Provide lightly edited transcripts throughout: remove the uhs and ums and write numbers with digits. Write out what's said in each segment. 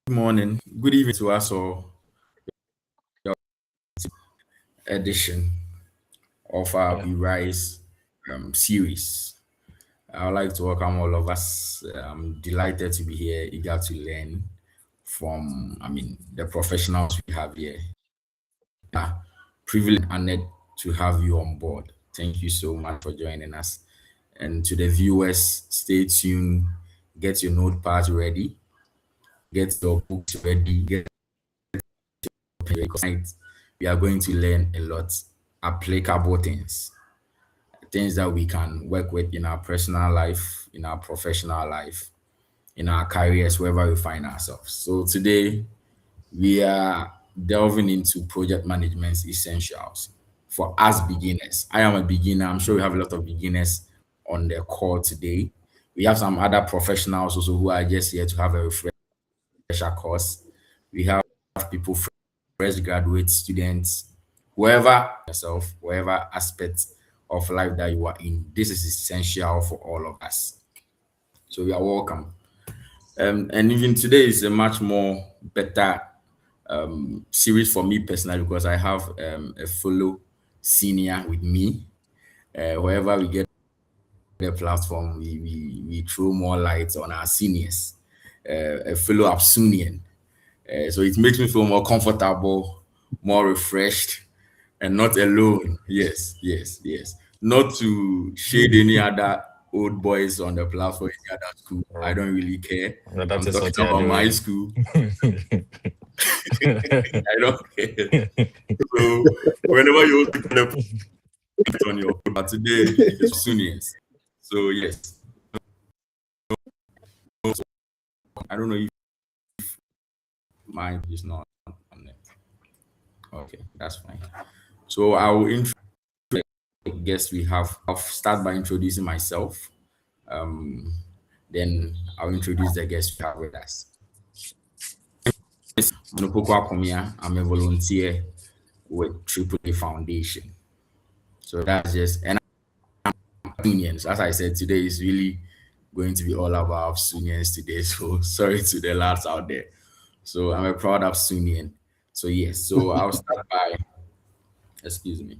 Good morning, good evening to us all. Your edition of our Yeah. We Rise series. I would like to welcome all of us. I'm delighted to be here, eager to learn from, the professionals we have here. Privileged and honored to have you on board. Thank you so much for joining us. And to the viewers, stay tuned. Get your notepads ready. Get your books ready. Get tonight we are going to learn a lot applicable things that we can work with in our personal life, in our professional life, in our careers, wherever we find ourselves. So today we are delving into project management essentials for us beginners. I am a beginner. I'm sure we have a lot of beginners on the call today. We have some other professionals also who are just here to have a refresher course. We have people, fresh graduate students, whoever yourself, whatever aspect of life that you are in. This is essential for all of us. So you are welcome. And even today is a much more better series for me personally because I have a fellow senior with me. Wherever we get the platform, we throw more light on our seniors. A fellow Absunian. So it makes me feel more comfortable, more refreshed, and not alone. Yes, yes, yes. Not to shade any other old boys on the platform, any other school. I Oh, don't really care. no, that I'm is talking what you are about my doing. school. I don't care. So whenever you also put it on your but today it's Sunians. So yes. I don't know if mine is not on it. Okay, that's fine. So I will introduce the guests we have. I'll start by introducing myself. Um, then I'll introduce the guests we have with us. Nopoko Akomia, I'm a volunteer with TripleAFoundation. So that's just and unions. As I said, today is really going to be all about Sunians today. So sorry to the lads out there. So I'm a proud of Sunian. So yes, so I'll start by excuse me.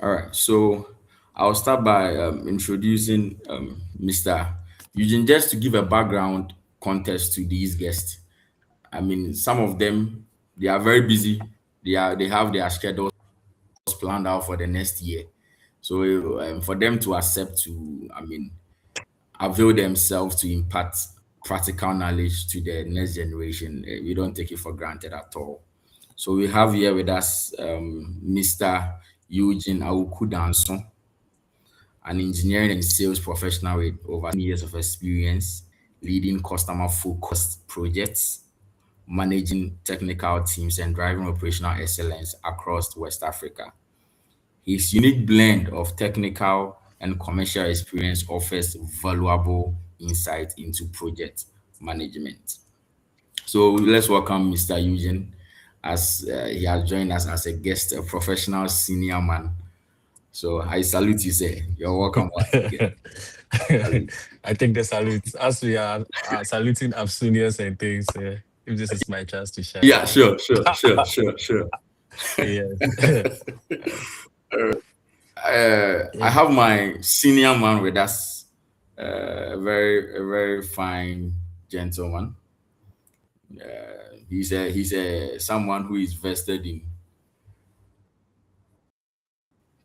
All right, so I'll start by introducing Mr. Eugene just to give a background context to these guests. I mean, some of them they are very busy. They have their schedules planned out for the next year. So for them to accept to, avail themselves to impart practical knowledge to the next generation, we don't take it for granted at all. So we have here with us Mr. Eugene Awukudanson, an engineering and sales professional with over 10 years of experience leading customer focused projects, managing technical teams, and driving operational excellence across West Africa. His unique blend of technical and commercial experience offers valuable insight into project management. So let's welcome Mr. Eugene as he has joined us as a guest, a professional senior man. So I salute you, sir. You're welcome once again. Salute. I take the salute as we are saluting Absunians and things. If this is my chance to shine. Yeah, sure. Yes. I Yeah. have my senior man with us, a very fine gentleman. He's a someone who is vested in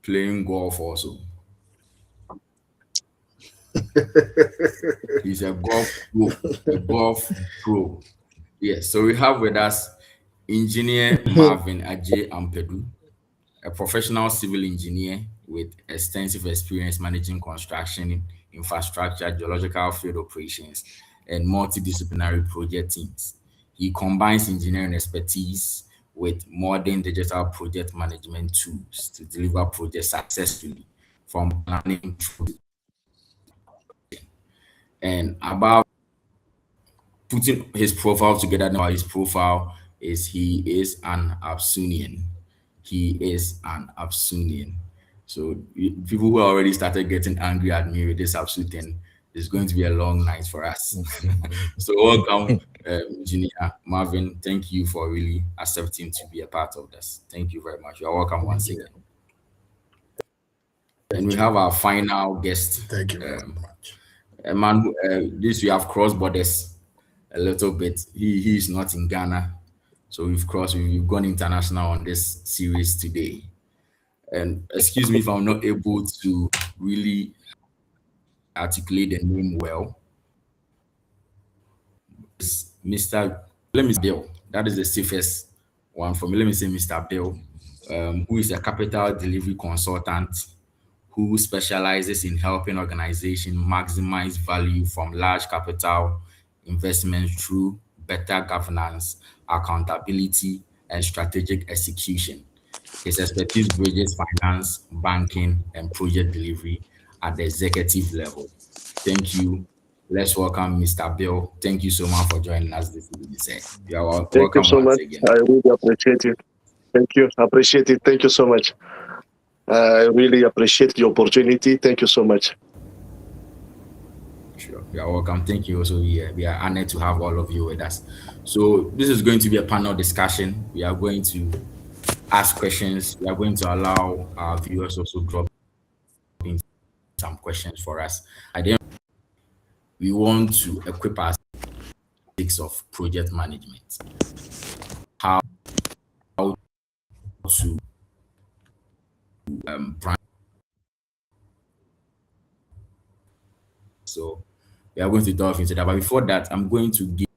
playing golf also. He's a golf pro. Yes. So we have with us engineer Marvin Ajay Ampedu, a professional civil engineer with extensive experience managing construction, infrastructure, geological field operations, and multidisciplinary project teams. He combines engineering expertise with modern digital project management tools to deliver projects successfully from planning through and about putting his profile together now. His profile is he is an Absunian. he is an Absunian. So people who already started getting angry at me with this Absu thing, it's going to be a long night for us. So welcome, Engineer Marvin. Thank you for really accepting to be a part of this. Thank you very much. You're welcome once Yeah. again. And we have our final guest, Thank you very much. a man. This we have crossed borders a little bit. He's not in Ghana, so we've gone international on this series today. And excuse me if I'm not able to really articulate the name well. It's Mr. Let me say Bill. That is the safest one for me. Let me say Mr. Bill, who is a capital delivery consultant who specializes in helping organizations maximize value from large capital investments through better governance, accountability, and strategic execution. His expertise bridges finance, banking, and project delivery at the executive level. Thank you. Let's welcome Mr. Bill. Thank you so much for joining us this evening, sir. You are Thank you welcome so once much. again. I really appreciate it. Thank you. Appreciate it. Thank you so much. I really appreciate the opportunity. Thank you so much. Sure. You are welcome. Thank you also. We are honored to have all of you with us. So this is going to be a panel discussion. We are going to ask questions. We are going to allow our viewers also drop in some questions for us. At the end, we want to equip our basics of project management. How to brand. So we are going to delve into that. But before that, I'm going to give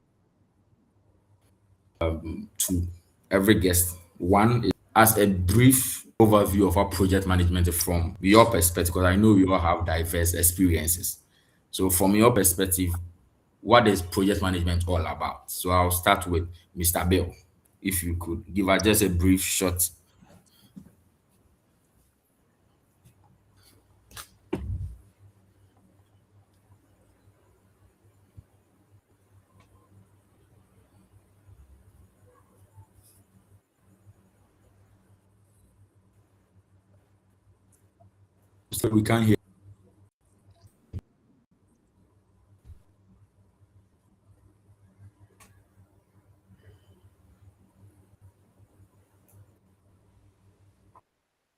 to every guest one is as a brief overview of what project management is from your perspective, because I know we all have diverse experiences. So from your perspective, what is project management all about? So I'll start with Mr. Bill. If you could give us just a brief short. So we can hear.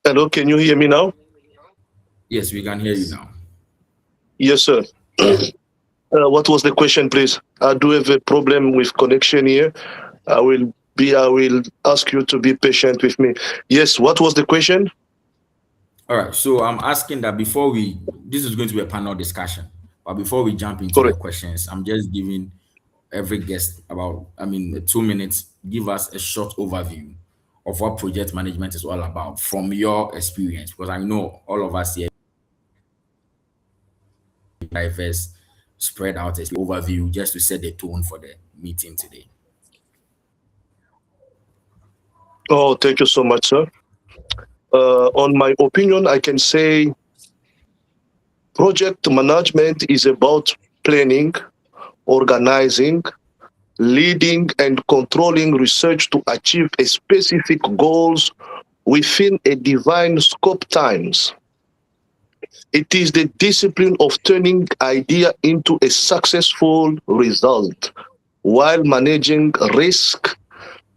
Hello, can you hear me now? Yes, we can hear you now. Yes, sir. What was the question, please? I do have a problem with connection here. I will ask you to be patient with me. Yes, what was the question? All right. So I'm asking that this is going to be a panel discussion, but before we jump into the Correct. questions, I'm just giving every guest about, 2 minutes, give us a short overview of what project management is all about from your experience, because I know all of us here diverse, spread out as overview just to set the tone for the meeting today. Oh, thank you so much, sir. On my opinion, I can say project management is about planning, organizing, leading and controlling research to achieve a specific goals within a defined scope times. It is the discipline of turning idea into a successful result while managing risk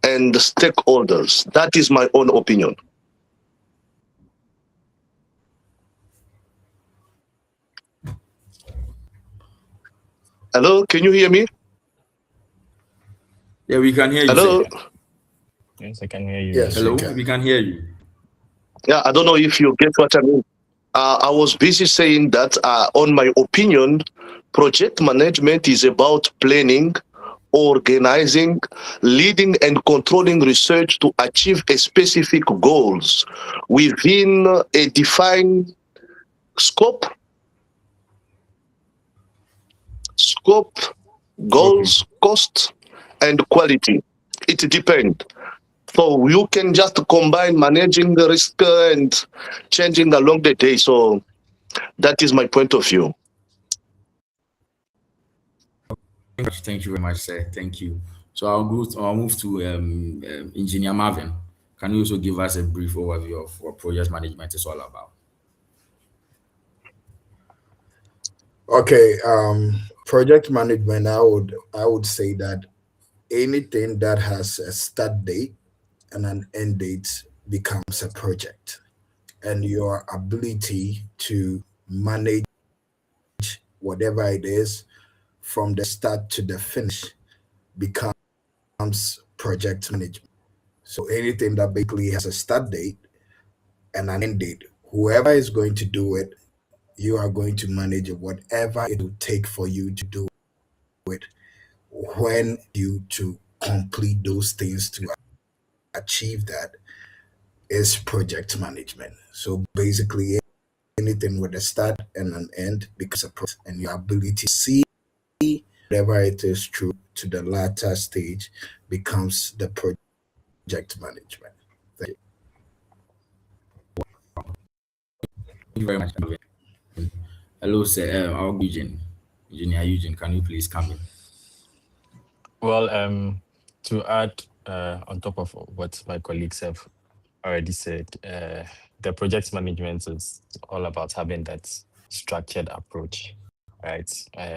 and stakeholders. That is my own opinion. Hello, can you hear me? Yeah, we can hear you, Hello? sir. Yes, I can hear you. Yes, Hello, we we can. can hear you. Yeah, I don't know if you get what I mean. I was busy saying that, on my opinion, project management is about planning, organizing, leading, and controlling research to achieve a specific goals within a defined scope, scope, Okay. goals, cost, and quality. It depends. So you can just combine managing the risk and changing along the day. So that is my point of view. Thank you very much, sir. Thank you. So I'll move to Engineer Marvin. Can you also give us a brief overview of what project management is all about? Okay, project management, I would say that anything that has a start date and an end date becomes a project. And your ability to manage whatever it is from the start to the finish becomes project management. So anything that basically has a start date and an end date, whoever is going to do it, you are going to manage it, whatever it will take for you to do it, when you to complete those things to achieve that is project management. So basically anything with a start and an end becomes a process, and your ability to see whatever it is through to the latter stage becomes the project management. Thank you. Thank you very much, Calvin. Hello, sir. Our Eugene. Eugene, can you please come in? Well, to add on top of what my colleagues have already said, the project management is all about having that structured approach, right?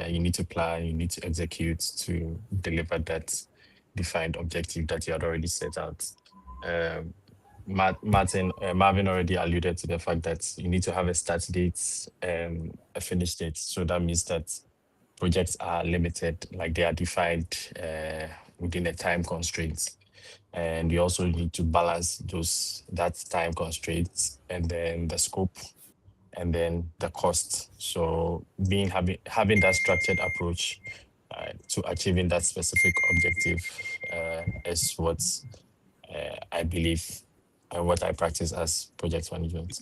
You need to plan, you need to execute to deliver that defined objective that you had already set out. Um, Marvin already alluded to the fact that you need to have a start date and a finish date. So that means that projects are limited, like they are defined within a time constraints. And you also need to balance that time constraints and then the scope and then the cost. So having that structured approach to achieving that specific objective is what I believe and what I practice as project management.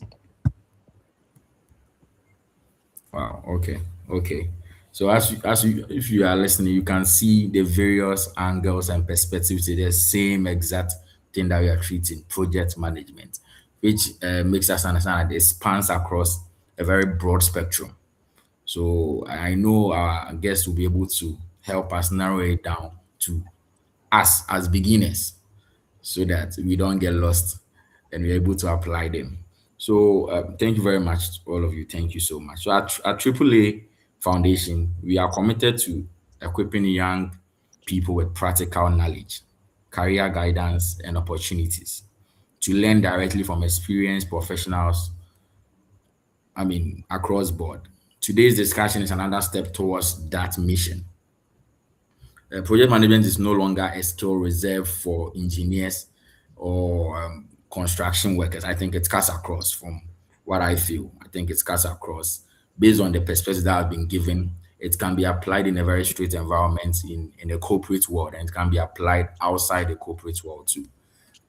Wow. Okay. Okay. So if you are listening, you can see the various angles and perspectives to the same exact thing that we are treating, project management, which makes us understand that it spans across a very broad spectrum. So I know our guests will be able to help us narrow it down to us as beginners so that we don't get lost and we're able to apply them. So thank you very much, all of you. Thank you so much. So at AAA Foundation, we are committed to equipping young people with practical knowledge, career guidance, and opportunities to learn directly from experienced professionals, across board. Today's discussion is another step towards that mission. Project management is no longer a skill reserved for engineers or construction workers. I think it cuts across from what I feel. I think it cuts across based on the perspective that I've been given. It can be applied in a very strict environment in a corporate world, and it can be applied outside the corporate world too.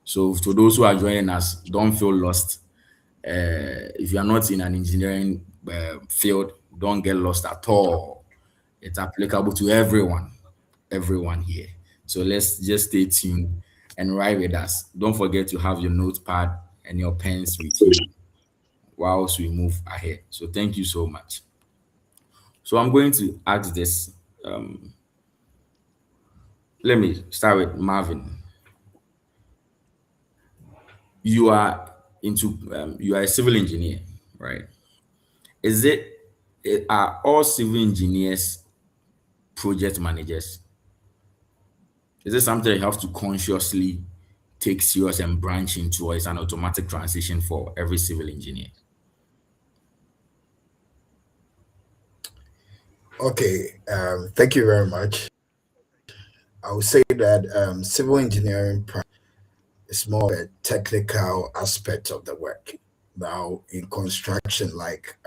So to those who are joining us, don't feel lost. If you are not in an engineering field, don't get lost at all. It's applicable to everyone here. So let's just stay tuned and ride with us. Don't forget to have your notepad and your pens with you whilst we move ahead. So thank you so much. So I'm going to ask this. Let me start with Marvin. You are you are a civil engineer, right? Is are all civil engineers project managers? Is it something you have to consciously take serious and branch into, or is an automatic transition for every civil engineer? Okay, thank you very much. I would say that civil engineering is more a technical aspect of the work. Now, in construction, like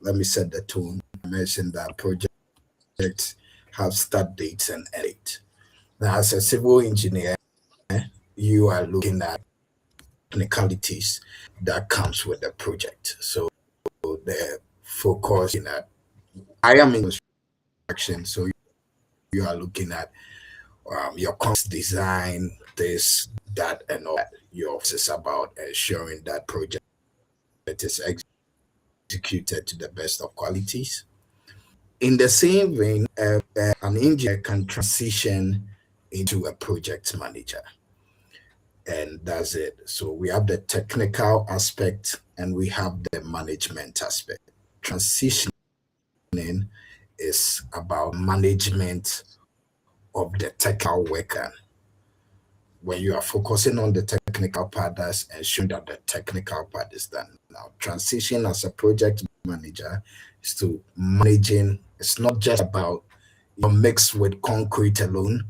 let me set the tone. I mentioned that projects have start dates and end dates. Now, as a civil engineer, you are looking at technicalities that comes with the project. So the focus in that I am in construction, so you are looking at your cost design, this, that, and all that. Your office is about ensuring that project is executed to the best of qualities. In the same vein, an engineer can transition into a project manager. and that's it. So we have the technical aspect and we have the management aspect. Transitioning is about management of the technical worker. When you are focusing on the technical part, that's ensuring that the technical part is done. Now, transition as a project manager is to managing. It's not just about mixed with concrete alone,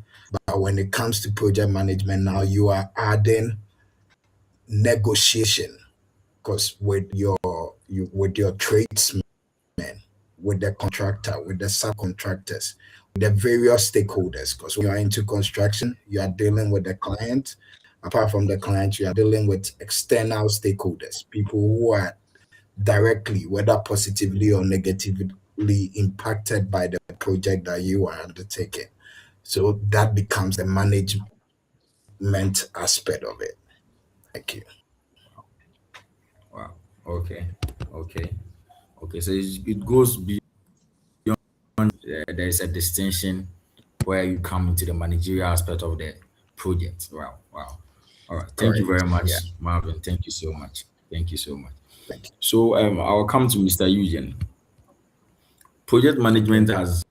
but when it comes to project management, now you are adding negotiation because with your tradesmen, with the contractor, with the subcontractors, with the various stakeholders. Because when you are into construction, you are dealing with the client. Apart from the client, you are dealing with external stakeholders, people who are directly, whether positively or negatively, impacted by the project that you are undertaking. So that becomes the management aspect of it. Thank you. Wow. Okay. Okay. Okay. So it goes beyond. There is a distinction where you come into the managerial aspect of the project. Wow. Wow. All right. Thank you very Correct. much, Yeah. Marvin. Thank you so much. Thank you so much. Thank you. So I'll come to Mr. Eugene. Project management Okay. has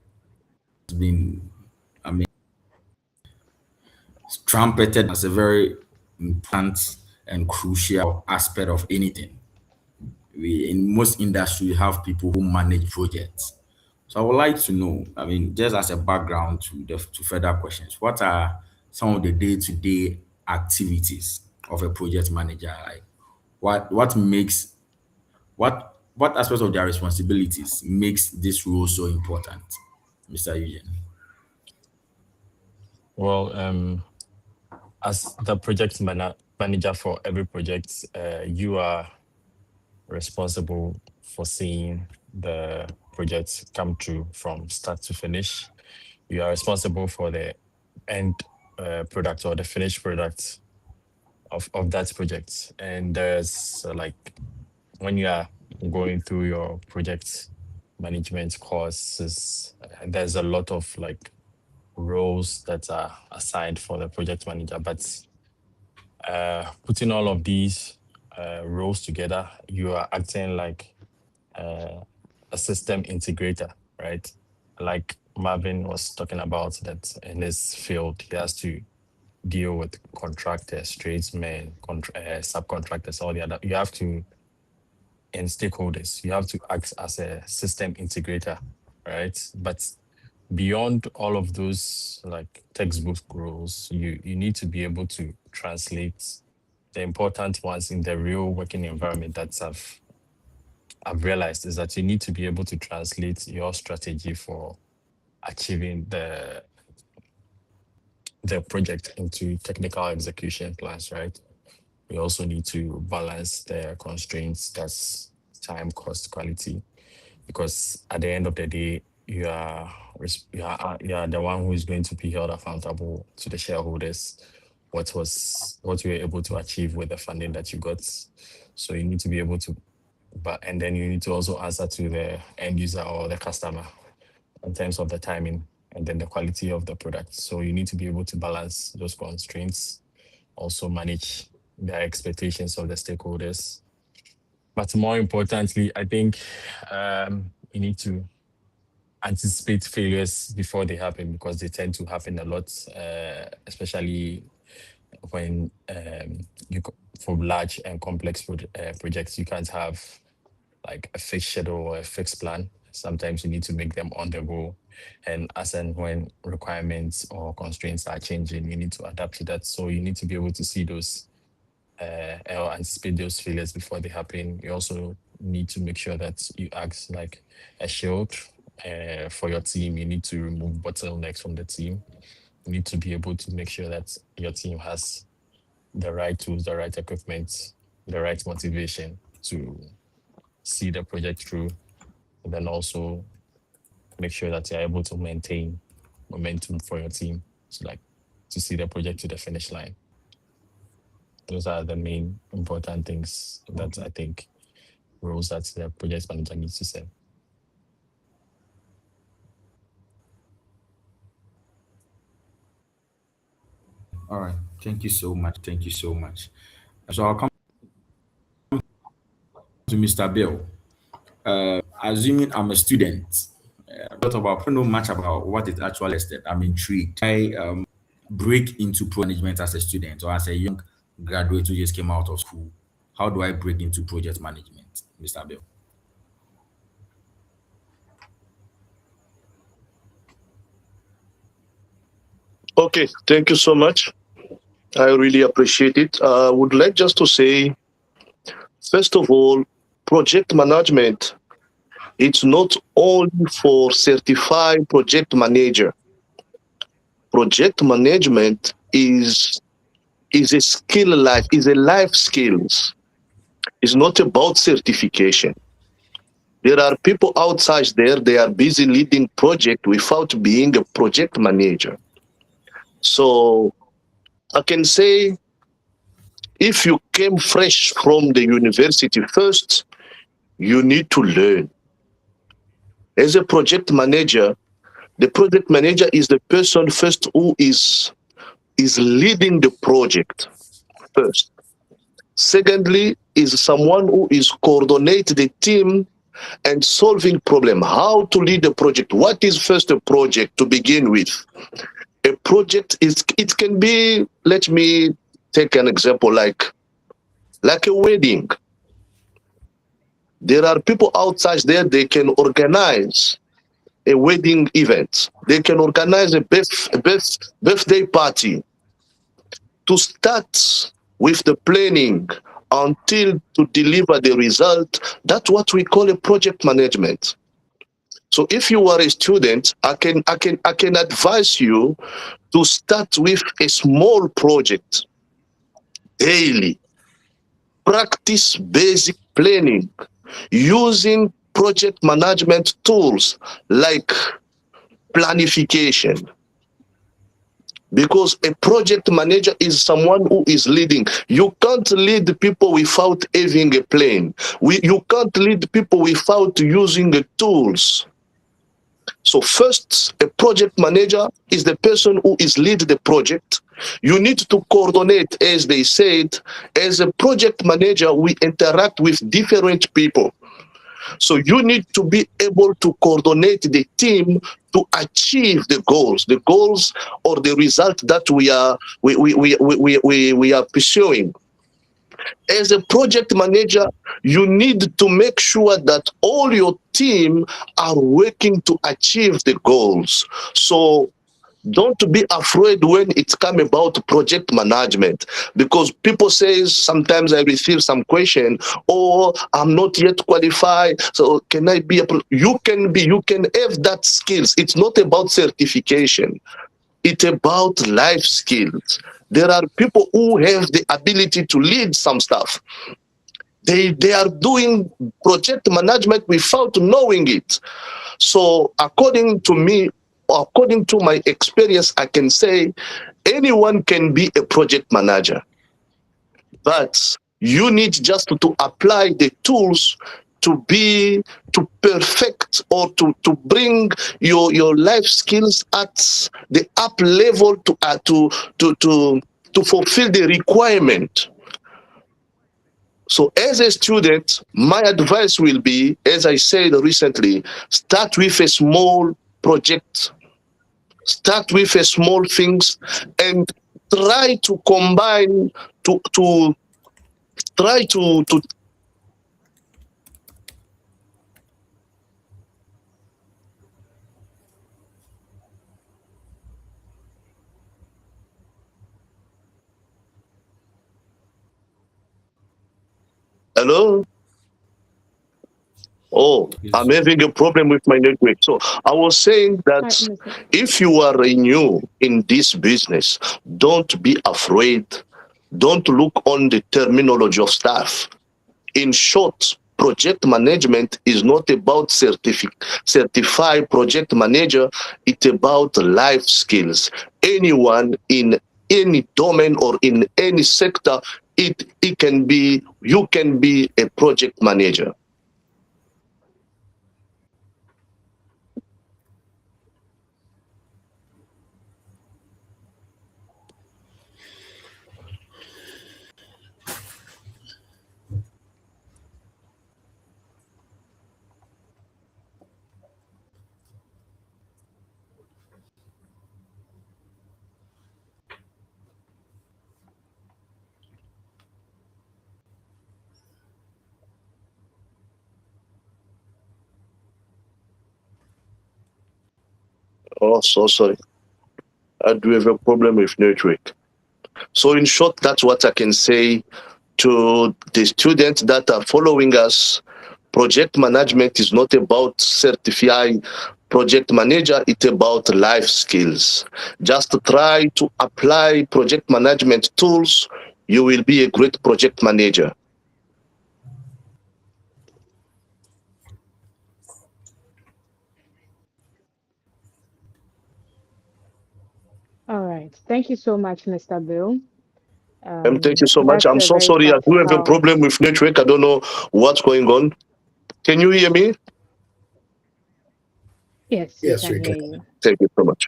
been, I mean, trumpeted as a very important and crucial aspect of anything. In most industries, we have people who manage projects. So I would like to know, I mean, just as a background to further questions, what are some of the day-to-day activities of a project manager? Like what makes what aspects of their responsibilities makes this role so important, Mr. Eugene? Well, as the manager for every project, you are responsible for seeing the project come through from start to finish. You are responsible for the end product or the finished product of that project. And there's like when you are going through your project management courses, there's a lot of like roles that are assigned for the project manager. But putting all of these roles together, you are acting like uh, a system integrator, right? Like Marvin was talking about that in his field, he has to deal with contractors, tradesmen, subcontractors, all the other. You have to, and stakeholders, you have to act as a system integrator, right? But beyond all of those like textbook roles, you need to be able to translate the important ones in the real working environment that I've realized is that you need to be able to translate your strategy for achieving the project into technical execution plans, right? We also need to balance the constraints, that's time, cost, quality, because at the end of the day, you are the one who is going to be held accountable to the shareholders. What you were able to achieve with the funding that you got. So you need to be able to, but and then you need to also answer to the end user or the customer in terms of the timing and then the quality of the product. So you need to be able to balance those constraints, also manage the expectations of the stakeholders. But more importantly, I think you need to anticipate failures before they happen because they tend to happen a lot, especially when for large and complex projects. You can't have like a fixed schedule or a fixed plan. Sometimes you need to make them on the go. And as and when requirements or constraints are changing, you need to adapt to that. So you need to be able to see those or anticipate those failures before they happen. You also need to make sure that you act like a shield for your team. You need to remove bottlenecks from the team. You need to be able to make sure that your team has the right tools, the right equipment, the right motivation to see the project through. And then also make sure that you're able to maintain momentum for your team to like to see the project to the finish line. Those are the main important things that I think roles that the project manager needs to set. All right. Thank you so much. Thank you so much. So I'll come to Mr. Bill. Assuming I'm a student, I don't know much about what it actually is that I'm intrigued. I break into management as a student or as a young graduate who just came out of school. How do I break into project management, Mr. Bill? Okay, thank you so much. I really appreciate it. I would like just to say, first of all, project management, it's not only for certified project manager. Project management is a skill life, is a life skills. It's not about certification. There are people outside there, they are busy leading project without being a project manager. So I can say if you came fresh from the university first, you need to learn. As a project manager, the project manager is the person first who is leading the project first. Secondly, is someone who is coordinate the team and solving problem. How to lead a project? What is first a project to begin with? A project is it can be. Let me take an example like a wedding. There are people outside there. They can organize a wedding event. They can organize a birthday party. To start with the planning until to deliver the result, that's what we call a project management. So if you are a student, I can advise you to start with a small project daily. Practice basic planning using project management tools like planification, because a project manager is someone who is leading. You can't lead people without having a plan. You can't lead people without using the tools. So first, a project manager is the person who is lead the project. You need to coordinate, as they said. As a project manager, we interact with different people. So you need to be able to coordinate the team to achieve the goals or the result that we are pursuing. As a project manager, you need to make sure that all your team are working to achieve the goals. So don't be afraid when it's come about project management, because people say, sometimes I receive some question, oh, I'm not yet qualified, so can I be you can have that skills. It's not about certification, it's about life skills. There are people who have the ability to lead some stuff. They are doing project management without knowing it. So according to me, according to my experience, I can say anyone can be a project manager, but you need just to apply the tools to perfect or to bring your life skills at the up level to fulfill the requirement. So as a student, my advice will be, as I said recently, start with a small project, start with a small things, and try to combine to try to hello. Oh, I'm Yes. having a problem with my network. So I was saying that if you are new in this business, don't be afraid. Don't look on the terminology of staff. In short, project management is not about certified project manager. It's about life skills. Anyone in any domain or in any sector, it can be, you can be a project manager. Oh, so sorry. I do have a problem with network. So, in short, that's what I can say to the students that are following us. Project management is not about certifying project manager, it's about life skills. Just try to apply project management tools, you will be a great project manager. All right. Thank you so much, Mr. Bill. Thank you so much. That's I'm a so very sorry. I do have a practical. problem with network. I don't know what's going on. Can you hear me? Yes, we Yes, can we hear can. you. Thank you so much.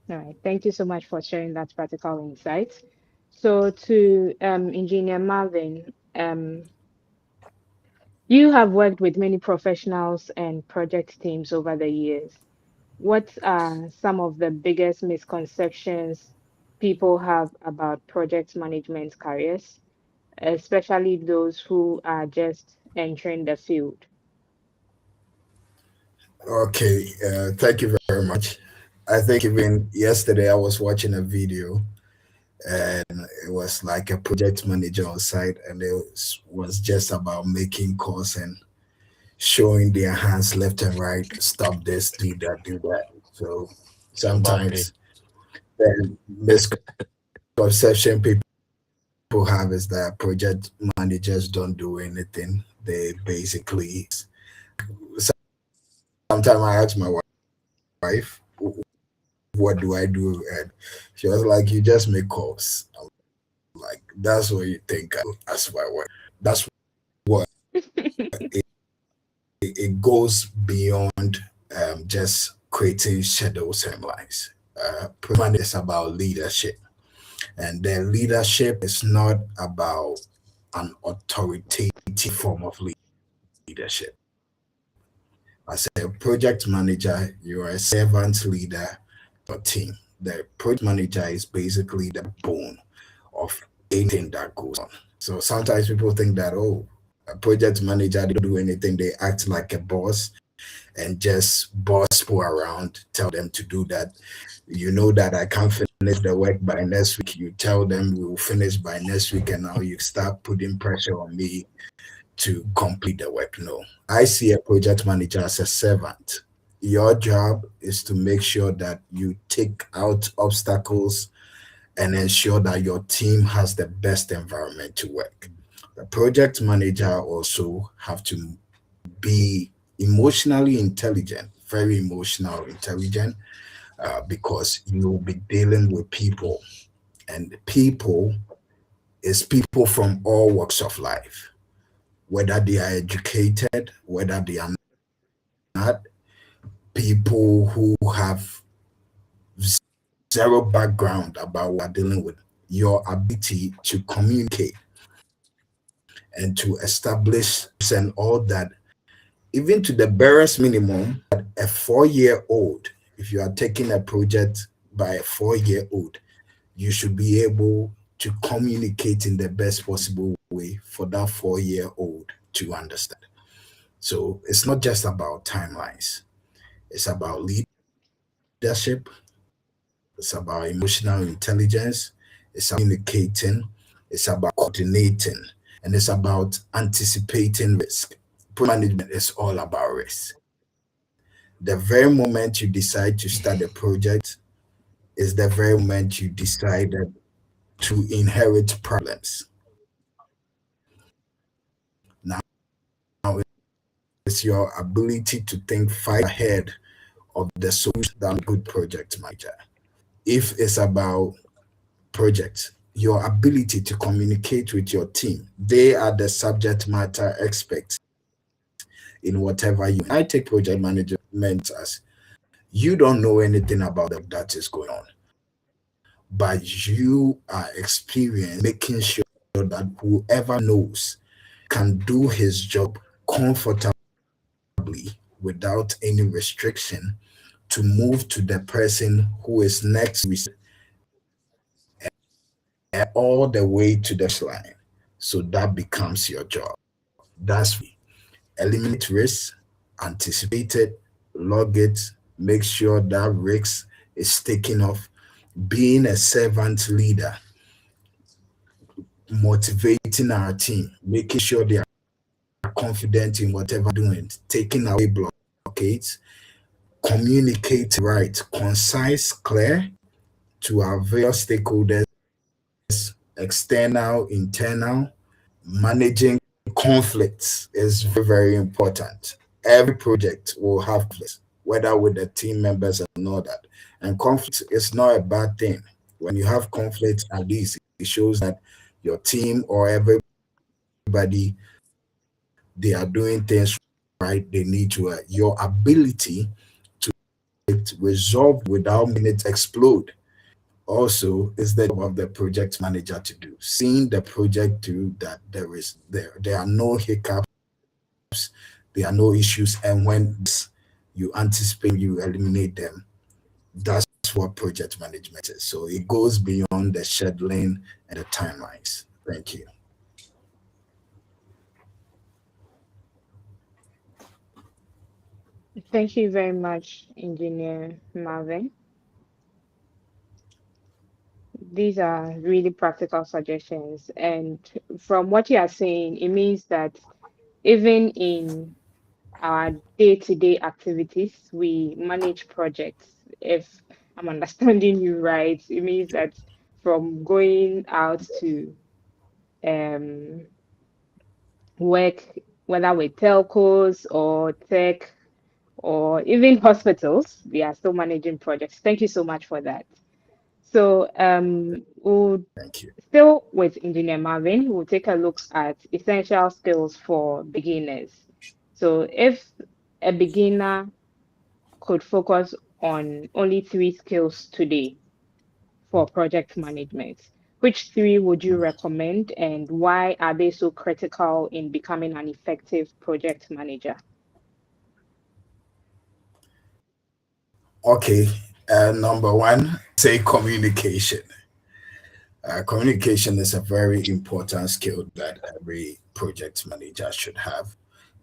All right. Thank you so much for sharing that practical insight. So, to Engineer Marvin, you have worked with many professionals and project teams over the years. What are some of the biggest misconceptions people have about project management careers, especially those who are just entering the field? Okay, thank you very much. I think even yesterday I was watching a video and it was like a project manager on site and was just about making calls and showing their hands left and right, stop this, do that, do that. So Mbappe. sometimes the misconception people have is that project managers don't do anything. They basically, sometimes I ask my wife, what do I do? And she was like, you just make calls. I'm like, that's what you think I do as my work. That's what it goes beyond just creating shadows and lines. Project is about leadership. And then leadership is not about an authoritative form of leadership. As a project manager, you're a servant leader for a team. The project manager is basically the bone of anything that goes on. So sometimes people think that, oh, a project manager, they don't do anything, they act like a boss and just boss people around, tell them to do that. You know that I can't finish the work by next week. You tell them we will finish by next week, and now you start putting pressure on me to complete the work. No, I see a project manager as a servant. Your job is to make sure that you take out obstacles and ensure that your team has the best environment to work. The project manager also have to be emotionally intelligent, very emotional intelligent, because you'll be dealing with people, and people is people from all walks of life, whether they are educated, whether they are not, people who have zero background about what we're dealing with. Your ability to communicate and to establish and all that, even to the barest minimum, a 4 year old, if you are taking a project by a 4 year old, you should be able to communicate in the best possible way for that 4 year old to understand. So it's not just about timelines, it's about leadership, it's about emotional intelligence, it's communicating, it's about coordinating, and it's about anticipating risk. Project management is all about risk. The very moment you decide to start a project is the very moment you decided to inherit problems. Now it's your ability to think 5 ahead of the solution that a good project manager. If it's about projects, your ability to communicate with your team, they are the subject matter experts in whatever you. I take project management as you don't know anything about that is going on, but you are experienced making sure that whoever knows can do his job comfortably without any restriction to move to the person who is next all the way to the line. So that becomes your job. That's eliminate risk, anticipate it, log it, make sure that risk is taken off, being a servant leader, motivating our team, making sure they are confident in whatever doing, taking away blockades, communicate right, concise, clear to our various stakeholders, external, internal. Managing conflicts is very, very important. Every project will have conflicts, whether with the team members and all that. And conflict is not a bad thing. When you have conflict, at least it shows that your team or everybody, they are doing things right. They need to your ability to resolve without making it explode also is the job of the project manager to do, seeing the project through, that there are no hiccups, there are no issues, and when you anticipate, you eliminate them. That's what project management is. So it goes beyond the scheduling and the timelines. Thank you. Thank you very much, Engineer Marvin. These are really practical suggestions. And from what you are saying, it means that even in our day-to-day activities, we manage projects. If I'm understanding you right, it means that from going out to um, work, whether with telcos or tech or even hospitals, we are still managing projects. Thank you so much for that. So we'll Thank you. still with Engineer Marvin, we'll take a look at essential skills for beginners. So if a beginner could focus on only three skills today for project management, which three would you recommend and why are they so critical in becoming an effective project manager? Okay. Number one, say communication. Communication is a very important skill that every project manager should have.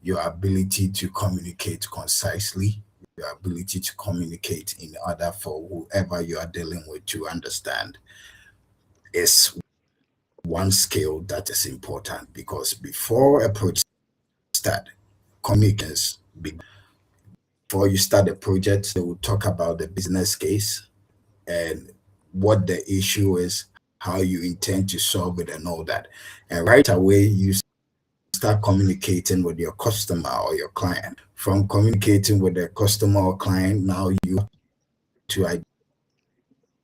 Your ability to communicate concisely, your ability to communicate in order for whoever you are dealing with to understand is one skill that is important, because before a project start, communications before you start a project, they will talk about the business case and what the issue is, how you intend to solve it, and all that. And right away, you start communicating with your customer or your client. From communicating with the customer or client, now you have to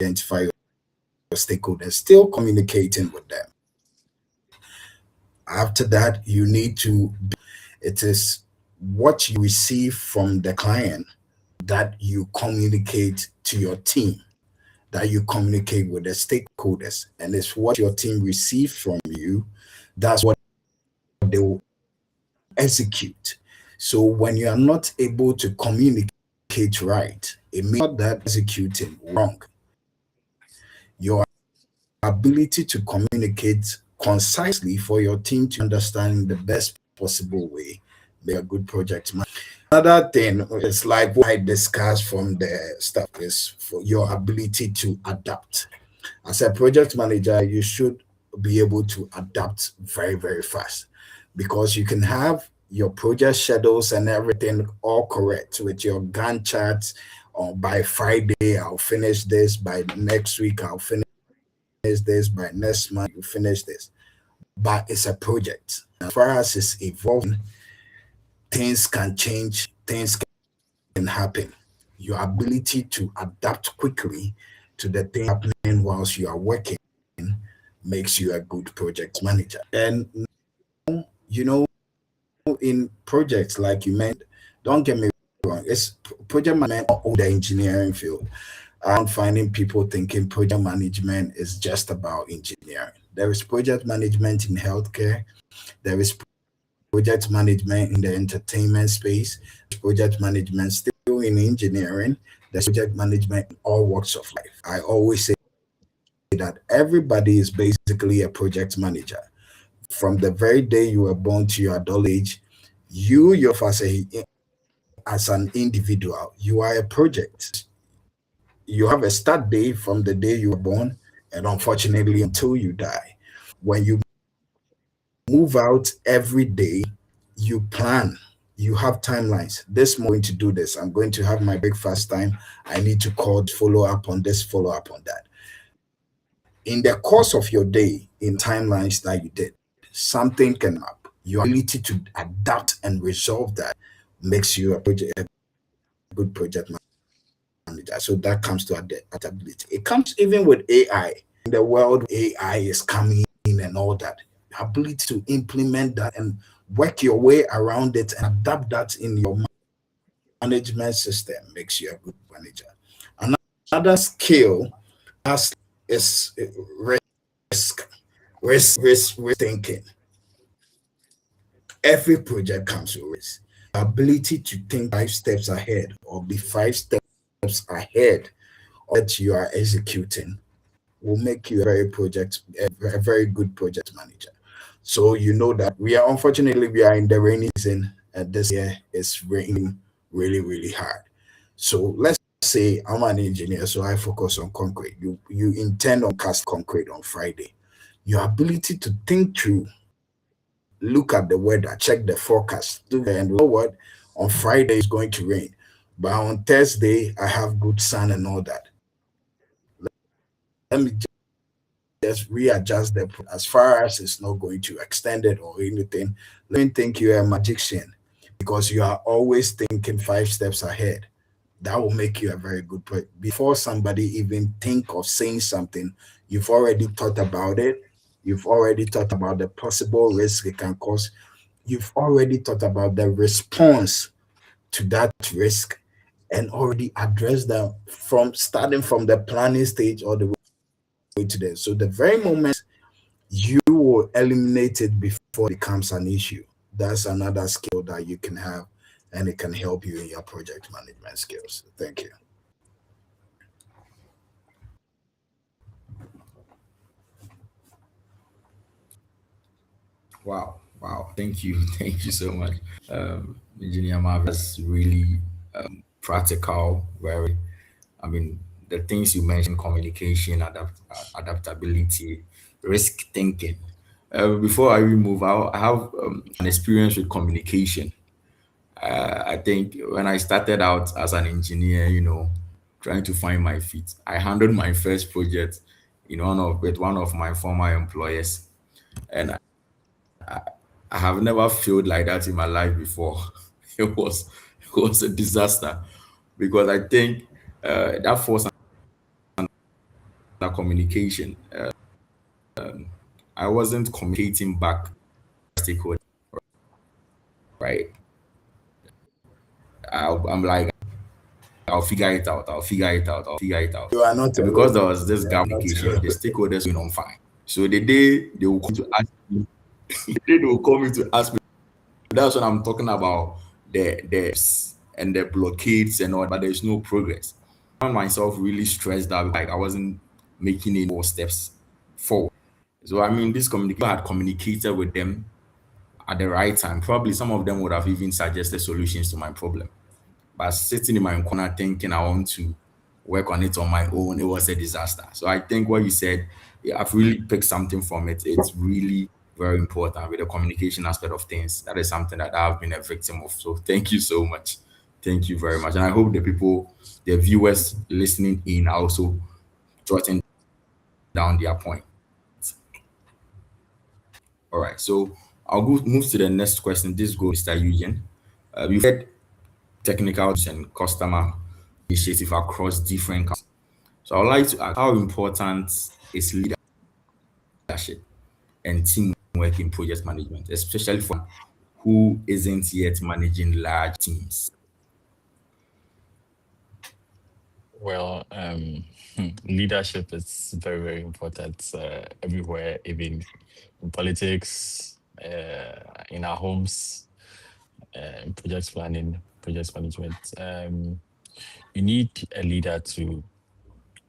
identify your stakeholders, still communicating with them. After that, you need to, it is what you receive from the client that you communicate to your team, that you communicate with the stakeholders, and it's what your team receives from you. That's what they will execute. So when you are not able to communicate right, it means not that executing wrong. Your ability to communicate concisely for your team to understand in the best possible way, be a good project man. Another thing is like what I discussed from the stuff is for your ability to adapt. As a project manager, you should be able to adapt very, very fast, because you can have your project schedules and everything all correct with your Gantt charts. By Friday, I'll finish this. By next week, I'll finish this. By next month, you finish this. But it's a project. As far as it's evolving, things can change, things can happen. Your ability to adapt quickly to the thing happening whilst you are working makes you a good project manager. And you know, in projects like you mentioned, don't get me wrong, it's project management or the engineering field. I'm finding people thinking project management is just about engineering. There is project management in healthcare, there is project management in the entertainment space, project management still in engineering, there's project management in all walks of life. I always say that everybody is basically a project manager. From the very day you were born to your adult age, you, your as a as an individual, you are a project. You have a start date from the day you were born, and unfortunately, until you die. When you move out every day, you plan. You have timelines. This morning, I'm going to do this. I'm going to have my breakfast time. I need to call, follow up on this, follow up on that. In the course of your day, in timelines that you did, something can up. Your ability to adapt and resolve that makes you a good project manager. So that comes to adaptability. It comes even with AI. In the world, AI is coming in and all that. Ability to implement that and work your way around it and adapt that in your management system makes you a good manager. Another skill is risk, risk thinking. Every project comes with risk. The ability to think 5 steps ahead or be 5 steps ahead that you are executing will make you a very good project manager. So you know that we are in the rainy season, and this year it's raining really hard. So let's say I'm an engineer, so I focus on concrete. You intend on cast concrete on Friday. Your ability to think through, look at the weather, check the forecast, and you know what? On Friday it's going to rain, but on Thursday I have good sun and all that. Let me just readjust the as far as it's not going to extend it or anything. Let me think you're a magician because you are always thinking 5 steps ahead. That will make you a very good person. Before somebody even think of saying something, you've already thought about it. You've already thought about the possible risk it can cause. You've already thought about the response to that risk and already addressed them from starting from the planning stage all the way to there. So the very moment you will eliminate it before it becomes an issue. That's another skill that you can have, and it can help you in your project management skills. Thank you. Wow. Thank you. Thank you so much. Engineer Marvel's really practical, very, I mean, the things you mentioned, communication, adaptability, risk thinking. Before I remove, I have an experience with communication. I think when I started out as an engineer, trying to find my feet, I handled my first project with one of my former employers, and I have never felt like that in my life before. It was a disaster because I think that forced communication. I wasn't communicating back stakeholder, right? I'm like, I'll figure it out. I'll figure it out. I'll figure it out. You are not And because there alone. was this You are gap in not communication, the alone. stakeholders went on fine. So the day they will come to ask me, the day they will come in to ask me, that's what I'm talking about. The and the blockades and all, but there's no progress. I found myself really stressed out, like I wasn't making any more steps forward. So I mean, this communicator had communicated with them at the right time. Probably some of them would have even suggested solutions to my problem. But sitting in my corner thinking I want to work on it on my own, it was a disaster. So I think what you said, yeah, I've really picked something from it. It's really very important with the communication aspect of things. That is something that I've been a victim of. So thank you so much. Thank you very much. And I hope the people, the viewers listening in are also jotting down their point. All right. So I'll move to the next question. This goes to Mr. Eugene. We've had technical and customer initiative across different countries. So I would like to ask how important is leadership and teamwork in project management, especially for who isn't yet managing large teams? Well, leadership is very, very important everywhere, even in politics, in our homes, in project planning, project management. You need a leader to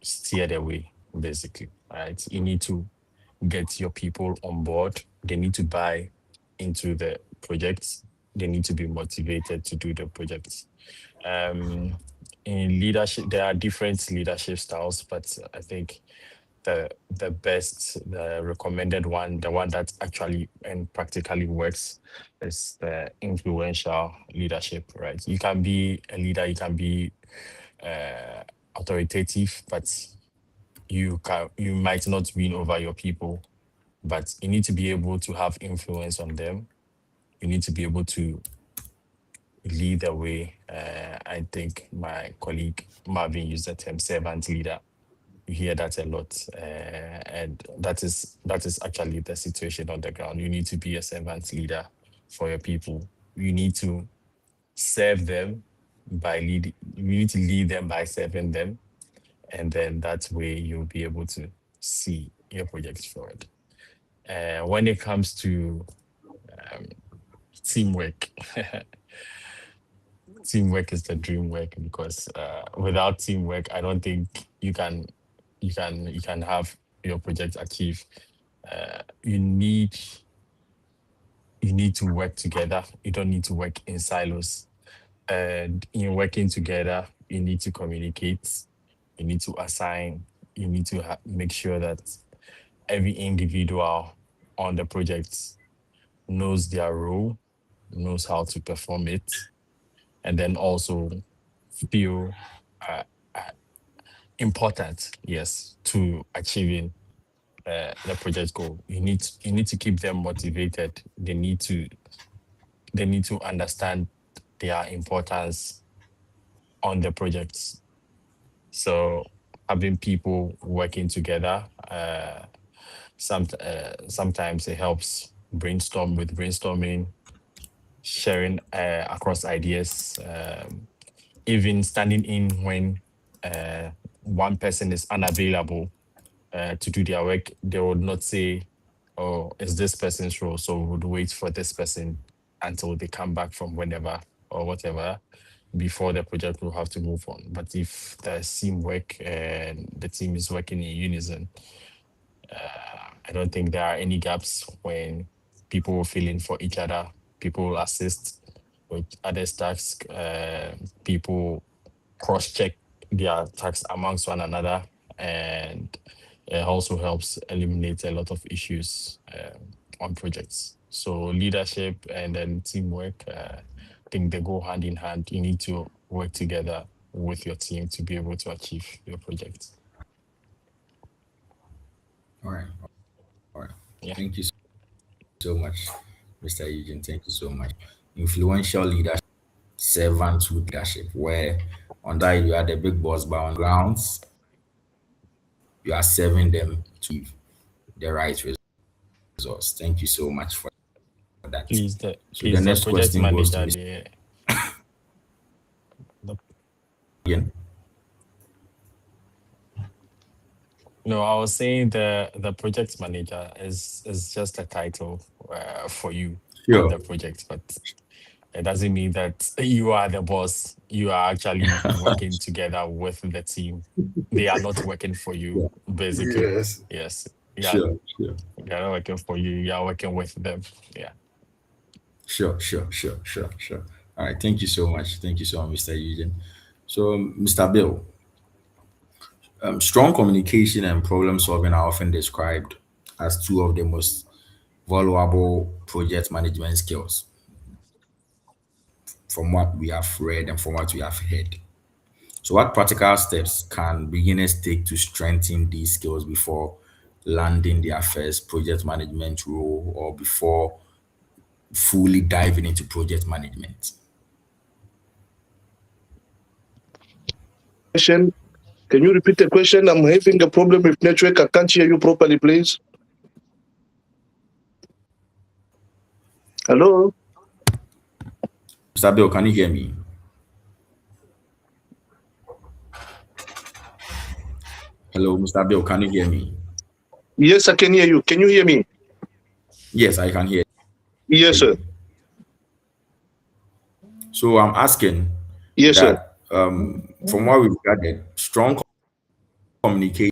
steer the way, basically, right? You need to get your people on board. They need to buy into the project. they need to be motivated to do the projects. In leadership, there are different leadership styles, but I think the best, the recommended one, the one that actually and practically works, is the influential leadership. Right? You can be a leader, you can be uh, authoritative, but you might not win over your people. But you need to be able to have influence on them. You need to be able to lead the way. I think my colleague Marvin used the term servant leader. You hear that a lot, and that is actually the situation on the ground. You need to be a servant leader for your people. You need to serve them by lead. You need to lead them by serving them, and then that way you'll be able to see your projects forward. When it comes to teamwork, teamwork is the dream work, because without teamwork, I don't think you can have your project achieve. You need to work together. You don't need to work in silos. And in working together, you need to communicate. You need to assign. You need to make sure that every individual on the project knows their role, knows how to perform it, and then also feel uh, uh, important, yes, to achieving the project goal. You need to keep them motivated. They need to understand their importance on the projects. So having people working together, sometimes it helps brainstorm with brainstorming, sharing across ideas, even standing in when one person is unavailable to do their work. They would not say, "Oh, it's this person's role," so we would wait for this person until they come back from whenever or whatever before the project will have to move on. But if there's teamwork and the team is working in unison, I don't think there are any gaps when people will fill in for each other. People will assist with others' tasks. People cross-check their tasks amongst one another, and it also helps eliminate a lot of issues on projects. So leadership and then teamwork, I think they go hand in hand. You need to work together with your team to be able to achieve your project. All right. All right. Yeah, Thank you so much, Mr. Eugene. Thank you so much. Influential leadership, servanthood leadership, where on that you are the big boss, but on grounds, you are serving them to the right results. Thank you so much for that. please the So the please the next project question goes to manager. Mr. The Again. No, I was saying the project manager is just a title for you on Sure. the project, but it doesn't mean that you are the boss. You are actually working together with the team. They are not working for you, Yeah. basically. Yes. Yes. Yeah. Sure. Sure. They are not working for you. You are working with them. Yeah. Sure. All right. Thank you so much. Thank you so much, Mr. Eugene. So, Mr. Bill, strong communication and problem solving are often described as two of the most valuable project management skills from what we have read and from what we have heard. So, what practical steps can beginners take to strengthen these skills before landing their first project management role or before fully diving into project management? Question. Can you repeat the question? I'm having a problem with network. I can't hear you properly, please. Hello? Mr. Bill, can you hear me? Hello, Mr. Bill, can you hear me? Yes, I can hear you. Can you hear me? Yes, I can hear Yes, sir. you. So I'm asking Yes, sir. that from what we've gathered, strong communication,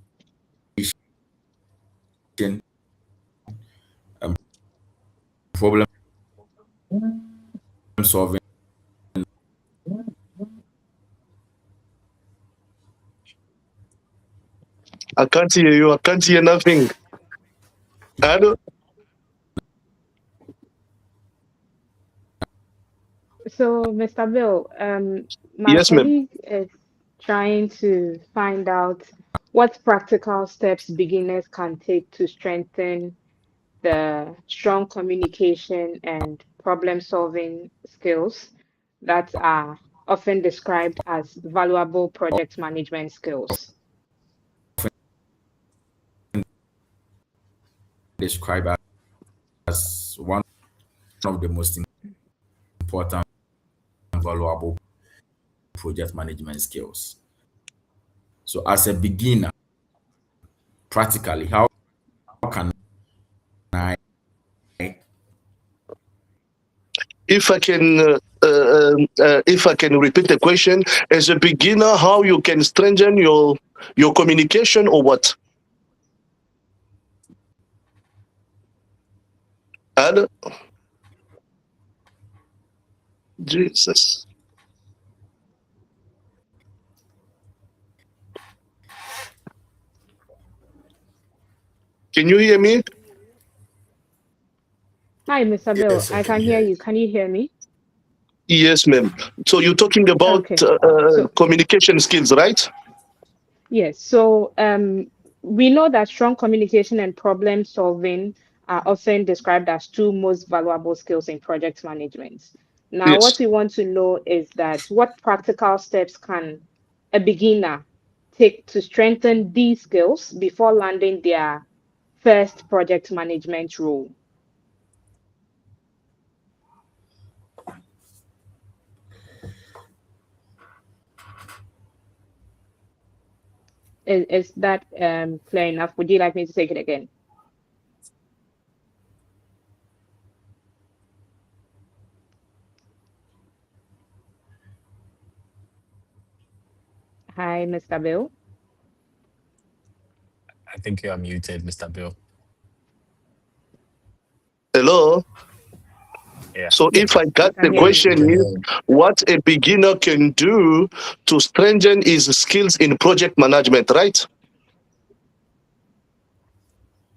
um, problem solving. I can't hear you. I can't hear nothing. Hello? So, Mr. Bill, my Yes, ma'am. colleague is trying to find out what practical steps beginners can take to strengthen the strong communication and problem-solving skills that are often described as valuable project management skills. Described as one of the most important and valuable project management skills. So as a beginner, practically, how can I If I can repeat the question, as a beginner, how you can strengthen your communication or what? Hello? Jesus. Can you hear me? Hi, Mr. Bill. Yes, I I can can hear hear you. you. Can you hear me? Yes, ma'am. So you're talking about Okay. So, communication skills, right? yes. So, we know that strong communication and problem solving are often described as two most valuable skills in project management. Now, Yes. what we want to know is that what practical steps can a beginner take to strengthen these skills before landing their first project management role? Is that clear enough? Would you like me to take it again? Hi, Mr. Bill. I think you are muted, Mr. Bill. Hello? Yeah. So if Yes, I we got can the hear you We now. question can is hear you. what a beginner can do to strengthen his skills in project management, right?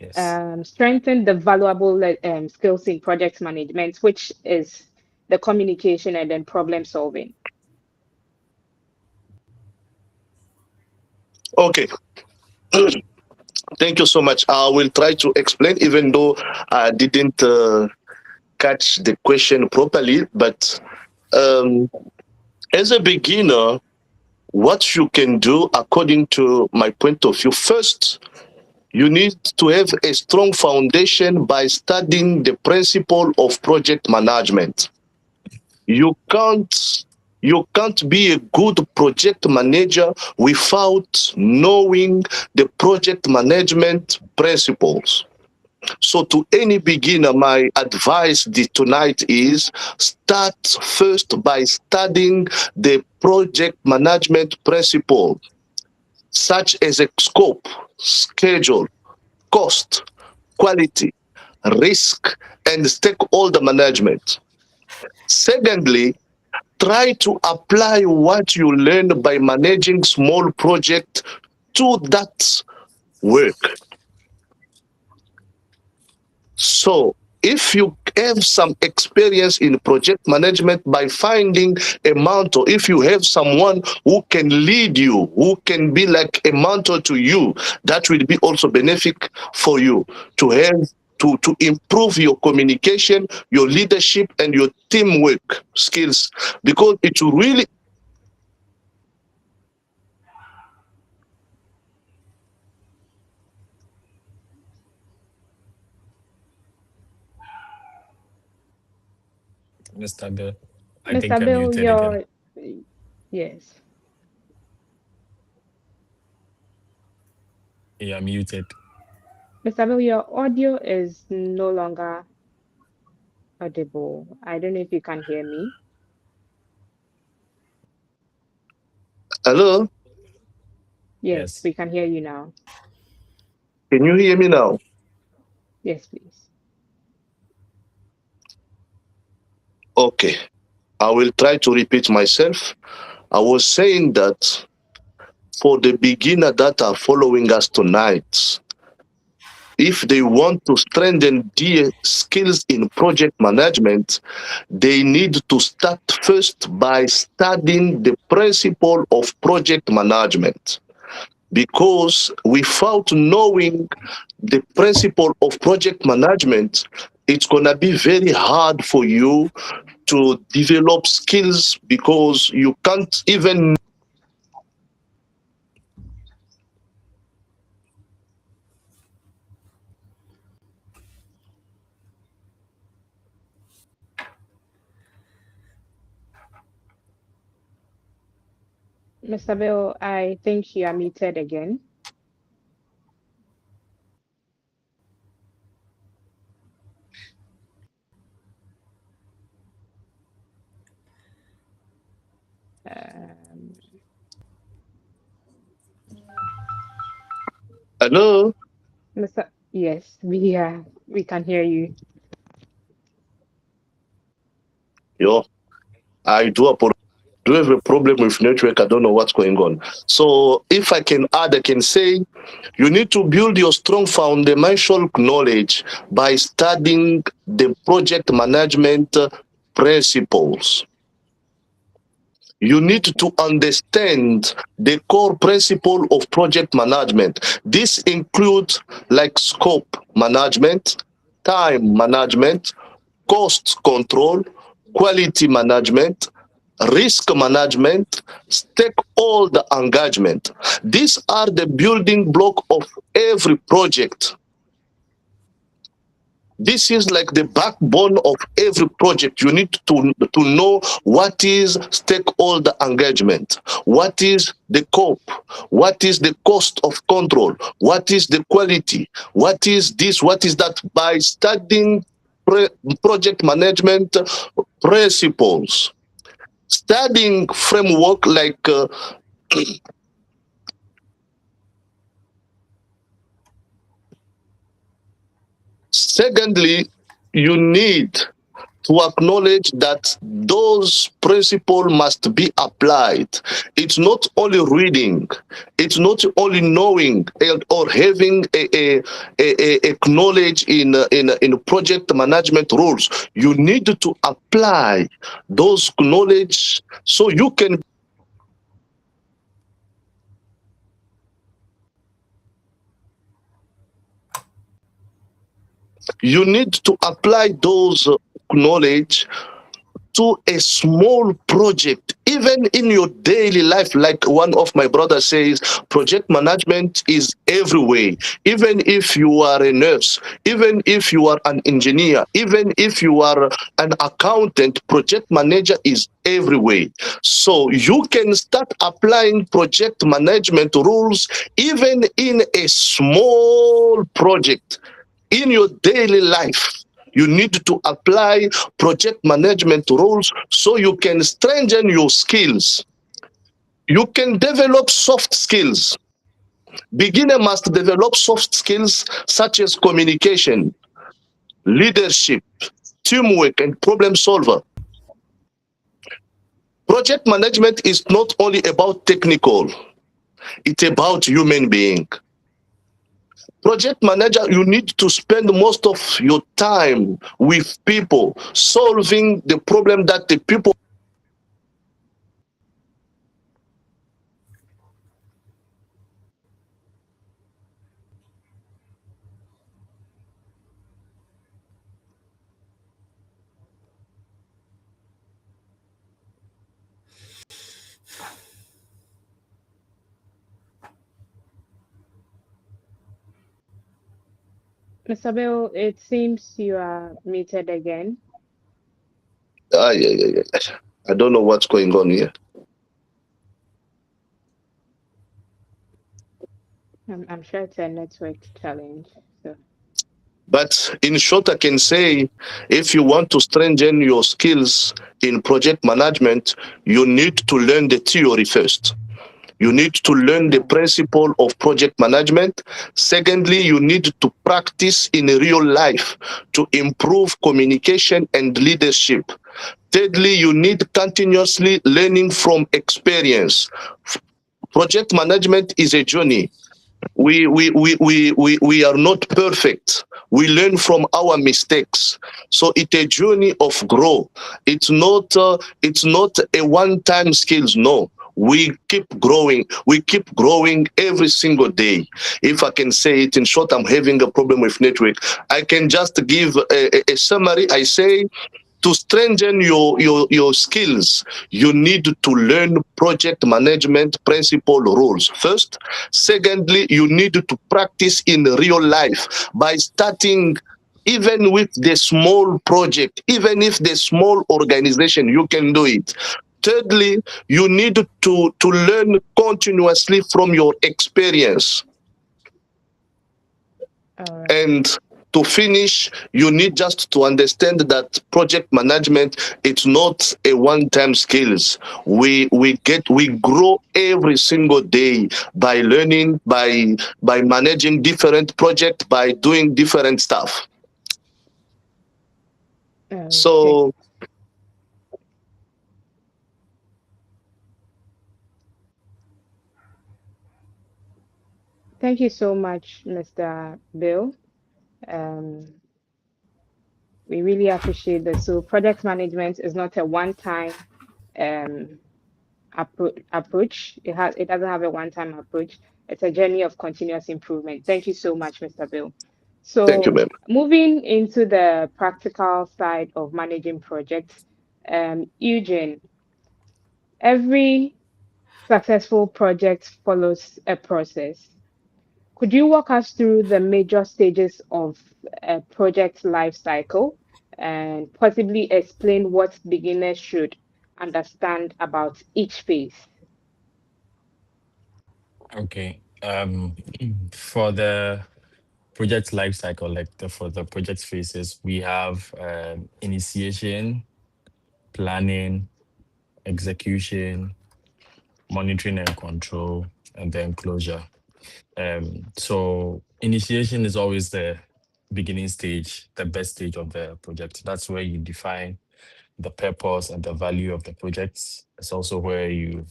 Yes. Strengthen the valuable skills in project management, which is the communication and then problem solving. Okay. Thank you so much. I will try to explain, even though I didn't catch the question properly. But um, as a beginner, what you can do, according to my point of view, first, you need to have a strong foundation by studying the principle of project management. You can't you can't be a good project manager without knowing the project management principles. So to any beginner, my advice tonight is start first by studying the project management principle, such as a scope, schedule, cost, quality, risk, and stakeholder management. Secondly, try to apply what you learn by managing small projects to that work. So, if you have some experience in project management by finding a mentor, if you have someone who can lead you, who can be like a mentor to you, that will be also benefit for you to have to improve your communication, your leadership, and your teamwork skills, because it will really. Mr. Bill, I think Mr. you're Bill, muted again. yes. You're muted. Mr. Bill, your audio is no longer audible. I don't know if you can hear me. Hello, Yes, Yes. we can hear you now. can you hear me now? Yes, please. Okay. I will try to repeat myself. I was saying that for the beginner that are following us tonight, if they want to strengthen their skills in project management, they need to start first by studying the principle of project management. Because without knowing the principle of project management, it's going to be very hard for you to develop skills because you can't even. Mr. Bill, I think you are muted again. Um, Hello? Mr. Yes, we can hear you. Yo, I do apologize. Do have a problem with network. I don't know what's going on. So, if I can add, I can say you need to build your strong fundamental knowledge by studying the project management principles. You need to understand the core principle of project management. This includes like scope management, time management, cost control, quality management, risk management, stakeholder engagement. These are the building block of every project. This is like the backbone of every project. You need to know what is stakeholder engagement, what is the scope, what is the cost of control, what is the quality, what is this, what is that. By studying project management principles, studying framework like secondly, you need to acknowledge that those principles must be applied. It's not only reading, it's not only knowing or having a knowledge in project management rules. You need to apply those knowledge so you can. You need to apply those knowledge to a small project, even in your daily life. Like one of my brothers says, project management is everywhere. Even if you are a nurse, even if you are an engineer, even if you are an accountant, project manager is everywhere. So you can start applying project management rules even in a small project in your daily life. You need to apply project management rules so you can strengthen your skills. You can develop soft skills. Beginner must develop soft skills such as communication, leadership, teamwork, and problem solver. Project management is not only about technical, it's about human being. Project manager, you need to spend most of your time with people, solving the problem that the people. Mr. Bill, it seems you are muted again. Yeah. I don't know what's going on here. I'm sure it's a network challenge. So, But in short, I can say if you want to strengthen your skills in project management, you need to learn the theory first. You need to learn the principle of project management. Secondly, you need to practice in real life to improve communication and leadership. Thirdly, you need continuously learning from experience. Project management is a journey. We are not perfect. We learn from our mistakes. So it's a journey of growth. It's not a one-time skills. No, we keep growing. We keep growing every single day. If I can say it in short, I'm having a problem with network. I can just give a summary. I say, to strengthen your skills, you need to learn project management principle rules first. Secondly, you need to practice in real life by starting even with the small project, even if the small organization, you can do it. Thirdly, you need to learn continuously from your experience. All right. And to finish, you need just to understand that project management, it's not a one-time skills. We grow every single day by learning, by managing different projects, by doing different stuff. Okay. So Thank you so much, Mr. Bill. Um, we really appreciate this. So, project management is not a one-time um, approach. It doesn't have a one-time approach. It's a journey of continuous improvement. Thank you so much, Mr. Bill. thank you, So, ma'am. moving into the practical side of managing projects, Eugene, every successful project follows a process. Could you walk us through the major stages of a project life cycle and possibly explain what beginners should understand about each phase? Okay. For the project life cycle, like for the project phases, we have initiation, planning, execution, monitoring and control, and then closure. So initiation is always the beginning stage, the best stage of the project. That's where you define the purpose and the value of the project. It's also where you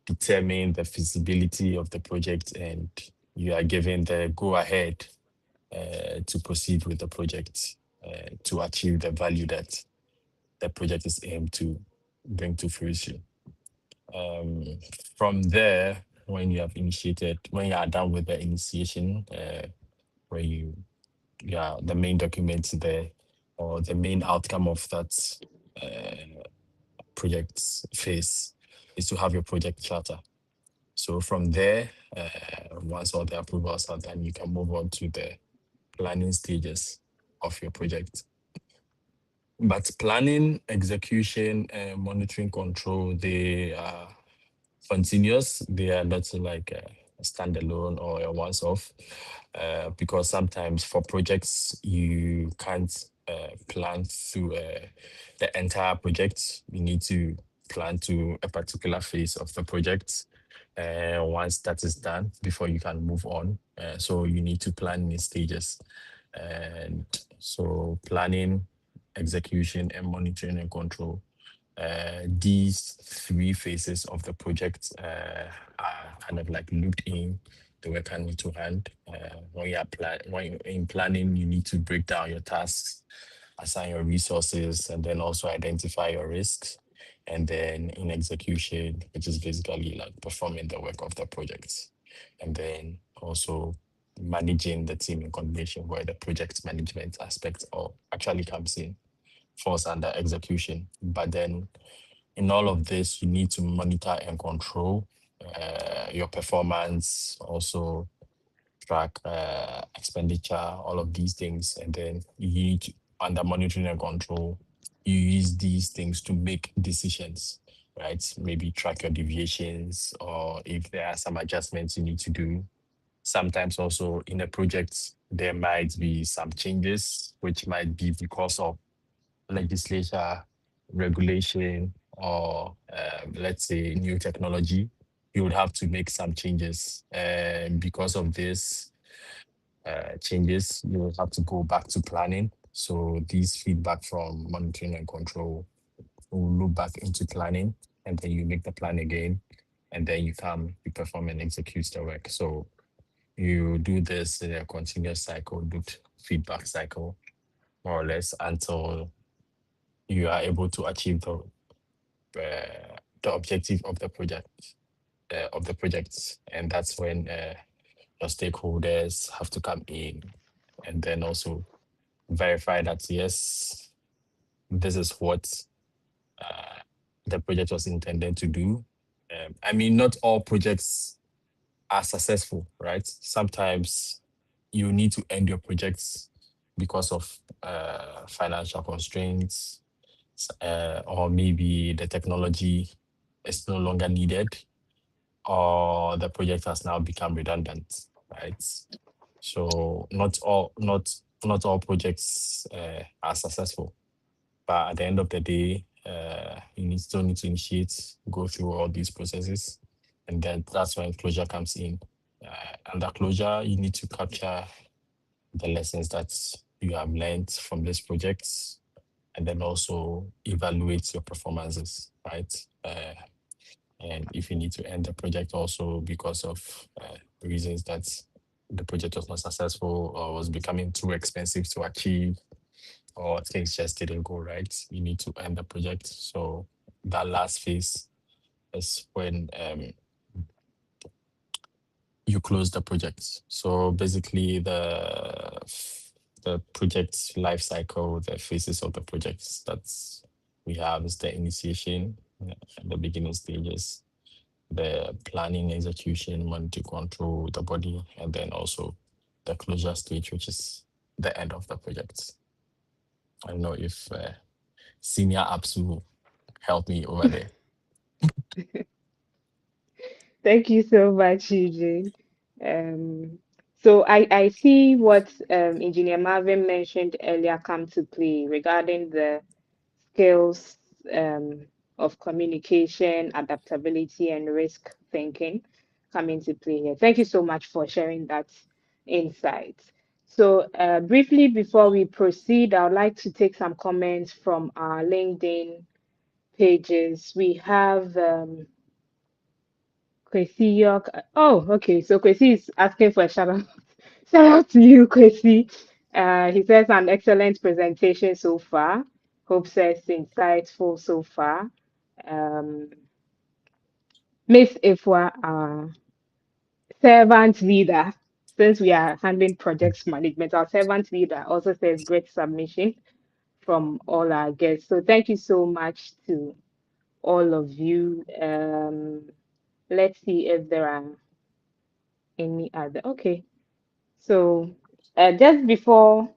determine the feasibility of the project and you are given the go ahead to proceed with the project to achieve the value that the project is aimed to bring to fruition. Um, from there, when you are done with the initiation, where yeah, the main document there or the main outcome of that project phase is to have your project charter. So from there, once all the approvals are done, you can move on to the planning stages of your project. But planning, execution, and monitoring control, they are continuous. They are not like a standalone or a once off, because sometimes for projects, you can't plan through the entire project. You need to plan to a particular phase of the project. Once that is done, before you can move on. So you need to plan in stages. And so planning, execution, and monitoring and control, these three phases of the project are kind of like looped in. They work hand to hand. When you're in planning, you need to break down your tasks, assign your resources, and then also identify your risks. And then in execution, which is basically like performing the work of the project. And then also managing the team in coordination, where the project management aspect or actually comes in, falls under execution. But then in all of this, you need to monitor and control your performance, also track expenditure, all of these things. And then you need to, under monitoring and control, you use these things to make decisions, right? Maybe track your deviations, or if there are some adjustments you need to do. Sometimes also in a project, there might be some changes, which might be because of legislature, regulation, or let's say new technology. you would have to make some changes. And because of this changes, you will have to go back to planning. So these feedback from monitoring and control will loop back into planning, and then you make the plan again, and then you perform and execute the work. So you do this in a continuous cycle, feedback cycle, more or less, until you are able to achieve the objective of the projects, and that's when your stakeholders have to come in, and then also verify that yes, this is what the project was intended to do. I mean, not all projects are successful, right? Sometimes you need to end your projects because of financial constraints, or maybe the technology is no longer needed, or the project has now become redundant, right? So not all projects are successful, but at the end of the day, still need to initiate, go through all these processes, and then that's when closure comes in. Under closure, you need to capture the lessons that you have learned from these projects, and then also evaluate your performances, right? And if you need to end the project also because of reasons that the project was not successful or was becoming too expensive to achieve, or things just didn't go right, you need to end the project. So that last phase is when you close the project. So basically, the project life cycle, the phases of the projects that we have is the initiation, the beginning stages, the planning, execution, monitor, control, the body, and then also the closure stage, which is the end of the project. I don't know if senior apps will help me over there. Thank you so much, Eugene. Um, so I see what Engineer Marvin mentioned earlier come to play regarding the skills of communication, adaptability, and risk thinking come into play here. Thank you so much for sharing that insight. So briefly before we proceed, I would like to take some comments from our LinkedIn pages. We have Kwesi York. Oh, okay. So Kwesi is asking for a shout out. Shout out to you, Kwesi. He says an excellent presentation so far. Hope says insightful so far. Um, Miss Ifwa, our servant leader, since we are handling projects management, our servant leader also says great submission from all our guests. So thank you so much to all of you. Let's see if there are any other. Okay. So just before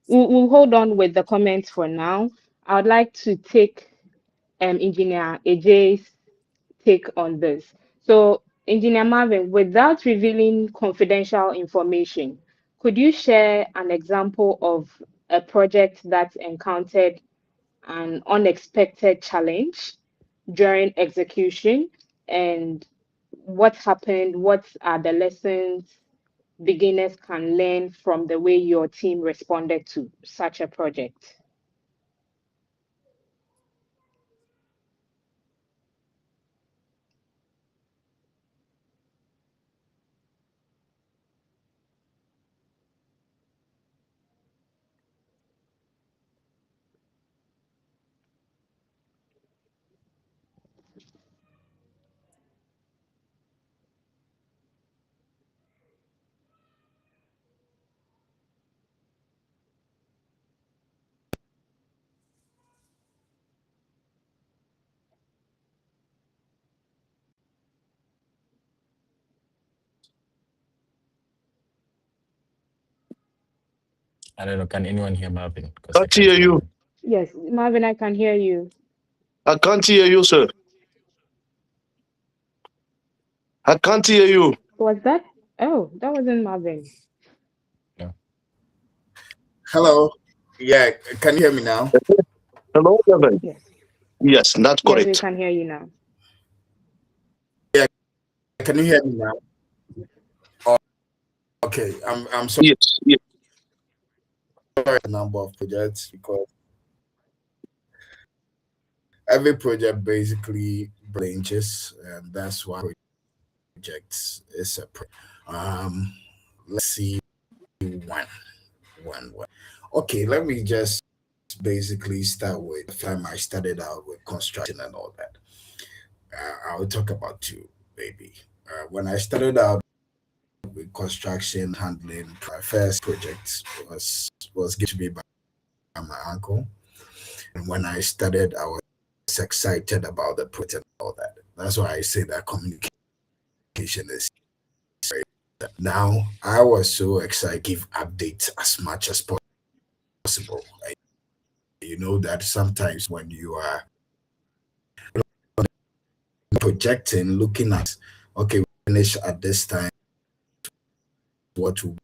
we'll hold on with the comments for now, I would like to take Engineer AJ's take on this. So, Engineer Marvin, without revealing confidential information, could you share an example of a project that encountered an unexpected challenge during execution, and what happened? What are the lessons beginners can learn from the way your team responded to such a project? I don't know. Can anyone hear Marvin? Because I Can't can't hear hear you. him. Yes, Marvin, I can hear you. I can't hear you, sir. I can't hear you. Was that? Oh, that wasn't Marvin. Yeah. Hello. Yeah, can you hear me now? Hello, Kevin. Yes. Yes, that's Yes, we correct. can hear you now. Yeah. can you hear me now? Oh, okay, I'm sorry. Yes, yes. The number of projects because every project basically branches, and that's why projects is a let's see one. Okay, let me just basically start with the time I started out with construction and all that. I'll talk about two, maybe. When I started out with construction handling, my first project was given to me by my uncle. And when I started, I was excited about the project and all that. That's why I say that communication is very important. Now I was so excited to give updates as much as possible. You know that sometimes when you are projecting, looking at, okay, we finish at this time, what will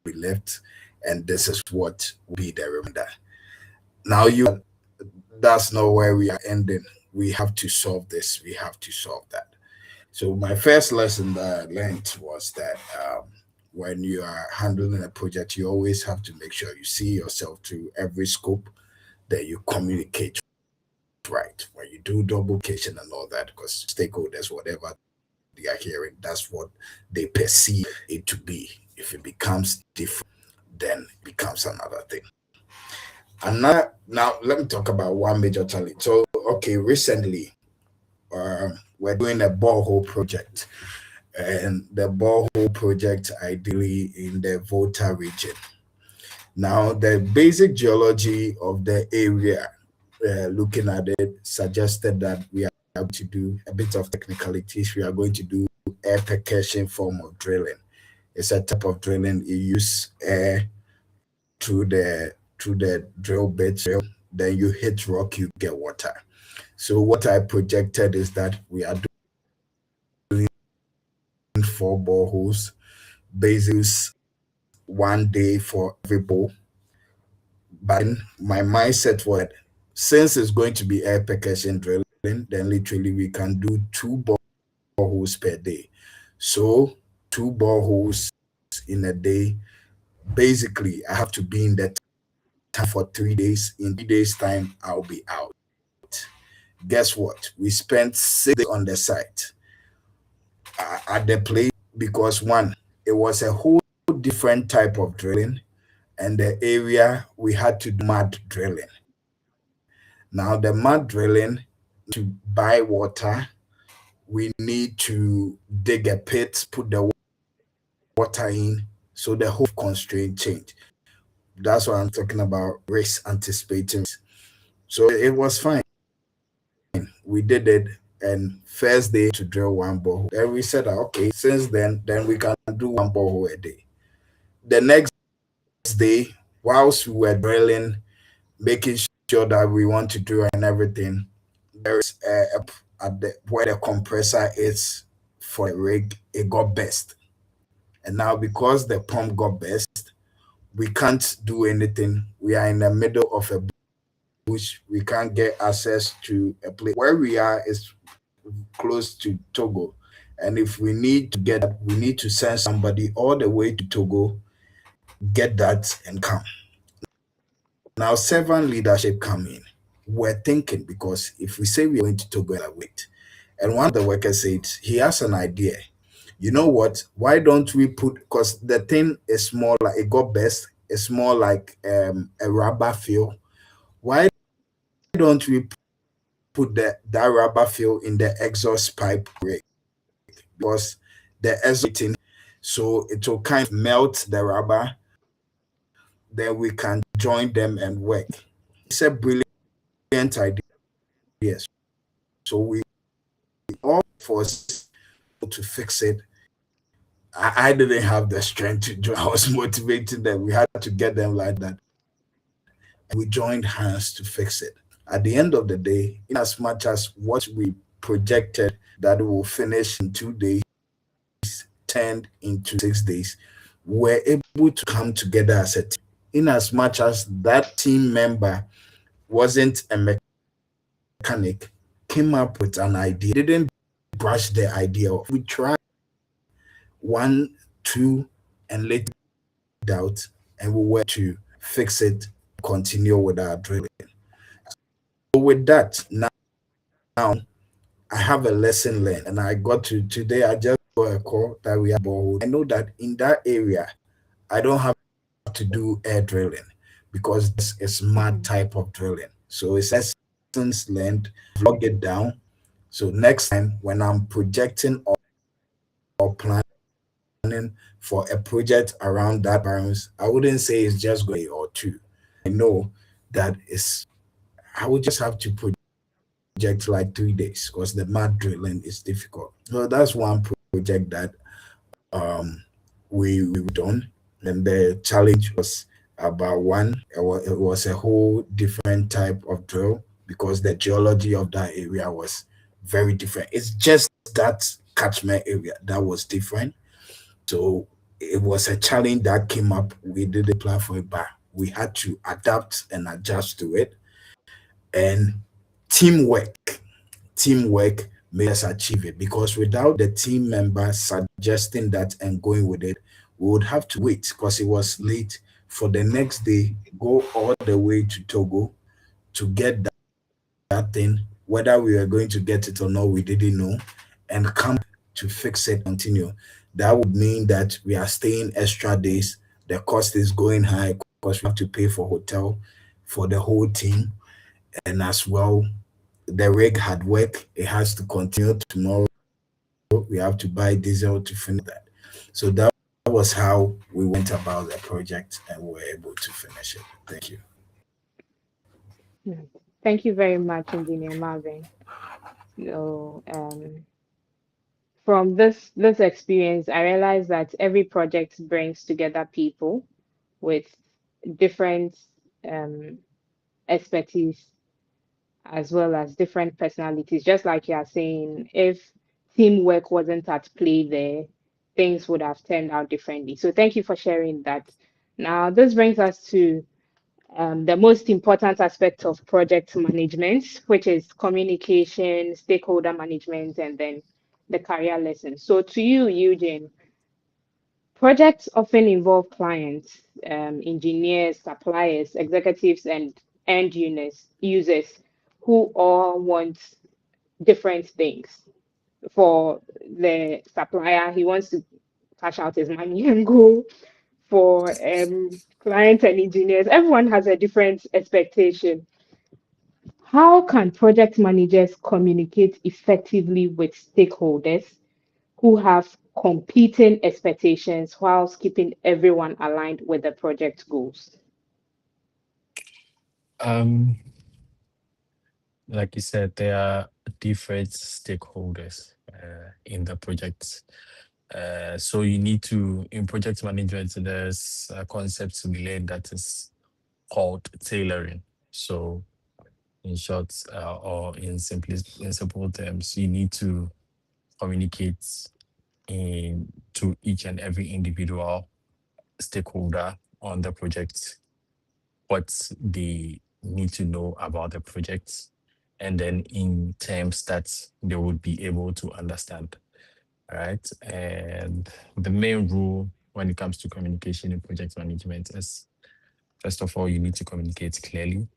be left, and this is what will be the remainder. Now that's not where we are ending. We have to solve this. We have to solve that. So my first lesson that I learned was that when you are handling a project, you always have to make sure you see yourself through every scope, that you communicate right. When you do duplication and all that, because stakeholders, whatever they are hearing, that's what they perceive it to be. If it becomes different, then it becomes another thing. Now let me talk about one major challenge. So okay, recently we're doing a borehole project, and the borehole project ideally in the Volta region. Now the basic geology of the area, looking at it, suggested that we are going to do a bit of technicalities. We are going to do air percussion form of drilling. It's a type of drilling you use air through the drill bit. Then you hit rock, you get water. So what I projected is that we are doing 4 boreholes, basis 1 day for every bowl. But my mindset was, since it's going to be air percussion drilling, then literally we can do 2 boreholes per day. So 2 boreholes in a day. Basically, I have to be in the time for 3 days. In 3 days' time, I'll be out. Guess what? We spent 6 days on the site at the place because one, it was a whole different type of drilling, and the area we had to do mud drilling. Now, the mud drilling, to buy water, we need to dig a pit, put the water in, so the whole constraint change. That's what I'm talking about, risk anticipating. So it was fine. We did it, and first day to drill 1 borehole. Then we said, okay, since then we can do 1 borehole a day. The next day, whilst we were drilling, making sure that we want to drill and everything, there is at the where the compressor is for the rig, it got burst. And now because the pump got burst, we can't do anything. We are in the middle of a bush. We can't get access to a place. Where we are is close to Togo. And if we need to get that, we need to send somebody all the way to Togo, get that, and come. Now, servant leadership come in. We're thinking, because if we say we're going to Togo, and wait. And one of the workers said he has an idea. You know what? Why don't we put, because the thing is more like, it got best, it's more like a rubber fill. Why don't we put that rubber fill in the exhaust pipe rig? Because the exhaust, so it will kind of melt the rubber, then we can join them and work. It's a brilliant idea. Yes. So we all forced to fix it. I didn't have the strength to join. I was motivated that we had to get them like that. And we joined hands to fix it. At the end of the day, in as much as what we projected that we will finish in 2 days turned into 6 days, we were able to come together as a team. In as much as that team member wasn't a mechanic, came up with an idea, didn't brush the idea off. We try one, two, and let it out, and we were to fix it, continue with our drilling. So with that, now I have a lesson learned, and I got to today. I just got a call that we have borehole. I know that in that area, I don't have to do air drilling because this is smart Mhm. type of drilling. So it's lessons learned, log it down. So next time when I'm projecting or planning for a project around that environment, I wouldn't say it's just going or two. I know that is I would just have to project like 3 days because the mud drilling is difficult. So that's one project that um we done, and the challenge was about one. It was a whole different type of drill because the geology of that area was very different. It's just that catchment area that was different. So it was a challenge that came up. We did apply for it, but we had to adapt and adjust to it. And teamwork, teamwork made us achieve it because without the team members suggesting that and going with it, we would have to wait because it was late for the next day, go all the way to Togo to get that thing. Whether we were going to get it or not, we didn't know, and come to fix it, continue. That would mean that we are staying extra days. The cost is going high because we have to pay for hotel for the whole team, and as well the rig had work. It has to continue tomorrow. We have to buy diesel to finish that. So that was how we went about the project and we were able to finish it. Thank you. Yeah. Thank you very much, Engineer Marvin. So, from this experience, I realized that every project brings together people with different um, expertise as well as different personalities. Just like you are saying, if teamwork wasn't at play there, things would have turned out differently. So thank you for sharing that. Now, this brings us to the most important aspect of project management, which is communication, stakeholder management, and then the career lessons. So, to you, Eugene, projects often involve clients, engineers, suppliers, executives, and end users who all want different things. For the supplier, he wants to cash out his money and go. For clients and engineers, everyone has a different expectation. How can project managers communicate effectively with stakeholders who have competing expectations whilst keeping everyone aligned with the project goals? Um, like you said, there are different stakeholders in the project. So you need to, in project management, there's a concept to be learned that is called tailoring. So in short, or in simple terms, you need to communicate to each and every individual stakeholder on the project what they need to know about the project, and then in terms that they would be able to understand. All right. And the main rule when it comes to communication in project management is, first of all, you need to communicate clearly,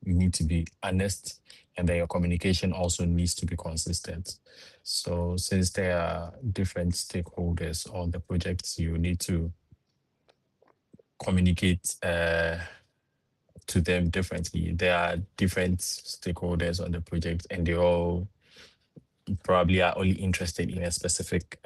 you need to be honest, and then your communication also needs to be consistent. So since there are different stakeholders on the projects, you need to communicate to them differently. There are different stakeholders on the project, and they all probably are only interested in a specific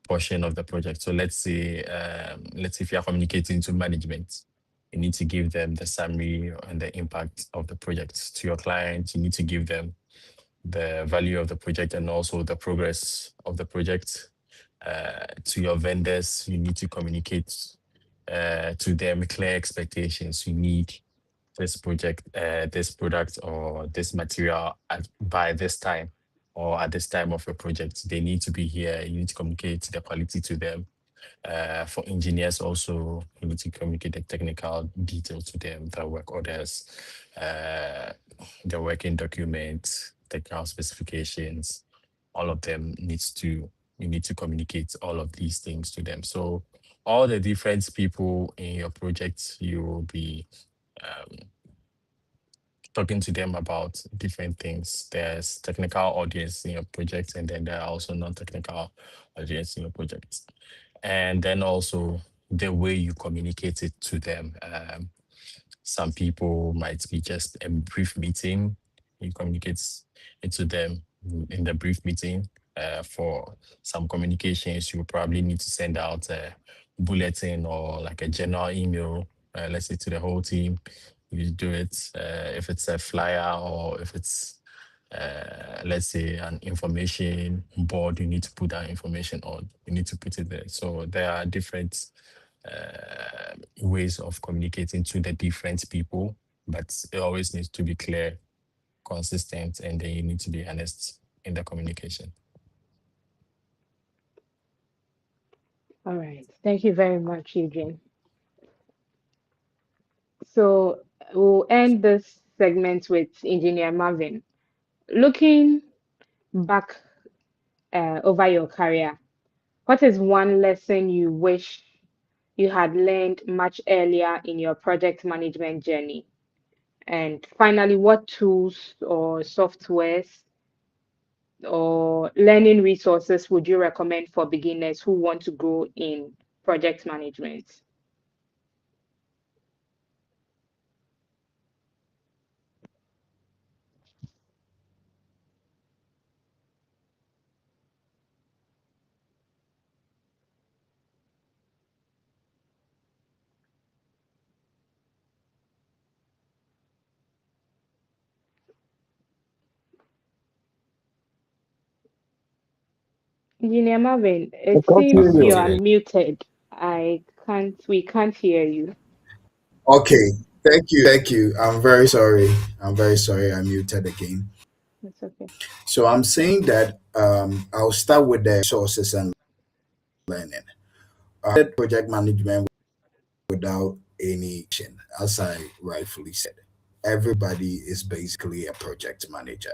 portion of the project. So let's say if you are communicating to management, you need to give them the summary and the impact of the project. To your client, you need to give them the value of the project and also the progress of the project. To your vendors, you need to communicate to them clear expectations. You need this project, this product, or this material by this time or at this time of your project. They need to be here. You need to communicate the quality to them. For engineers, also, you need to communicate the technical details to them, the work orders, uh, the working documents, technical specifications, all of them needs to you need to communicate all of these things to them. So all the different people in your project, you will be um, talking to them about different things. There's technical audience in your project, and then there are also non-technical audience in your project. And then also the way you communicate it to them. Some people might be just a brief meeting. You communicate it to them in the brief meeting. For some communications, you probably need to send out a bulletin or like a general email, let's say to the whole team. You do it if it's a flyer or if it's let's say an information board, you need to put that information on. You need to put it there. So there are different ways of communicating to the different people, but it always needs to be clear, consistent, and then you need to be honest in the communication. All right. Thank you very much, Eugene. So we'll end this segment with Engineer Marvin. Looking back over your career, what is one lesson you wish you had learned much earlier in your project management journey? And finally, what tools or softwares or learning resources would you recommend for beginners who want to grow in project management? Engineer Marvin, I it can't hear seems you. you're Unmuted. unmuted. We can't hear you. Okay, thank you. I'm very sorry. I'm very sorry. I muted again. That's okay. So I'm saying that I'll start with the sources and learning. Project management without any, as I rightfully said, everybody is basically a project manager.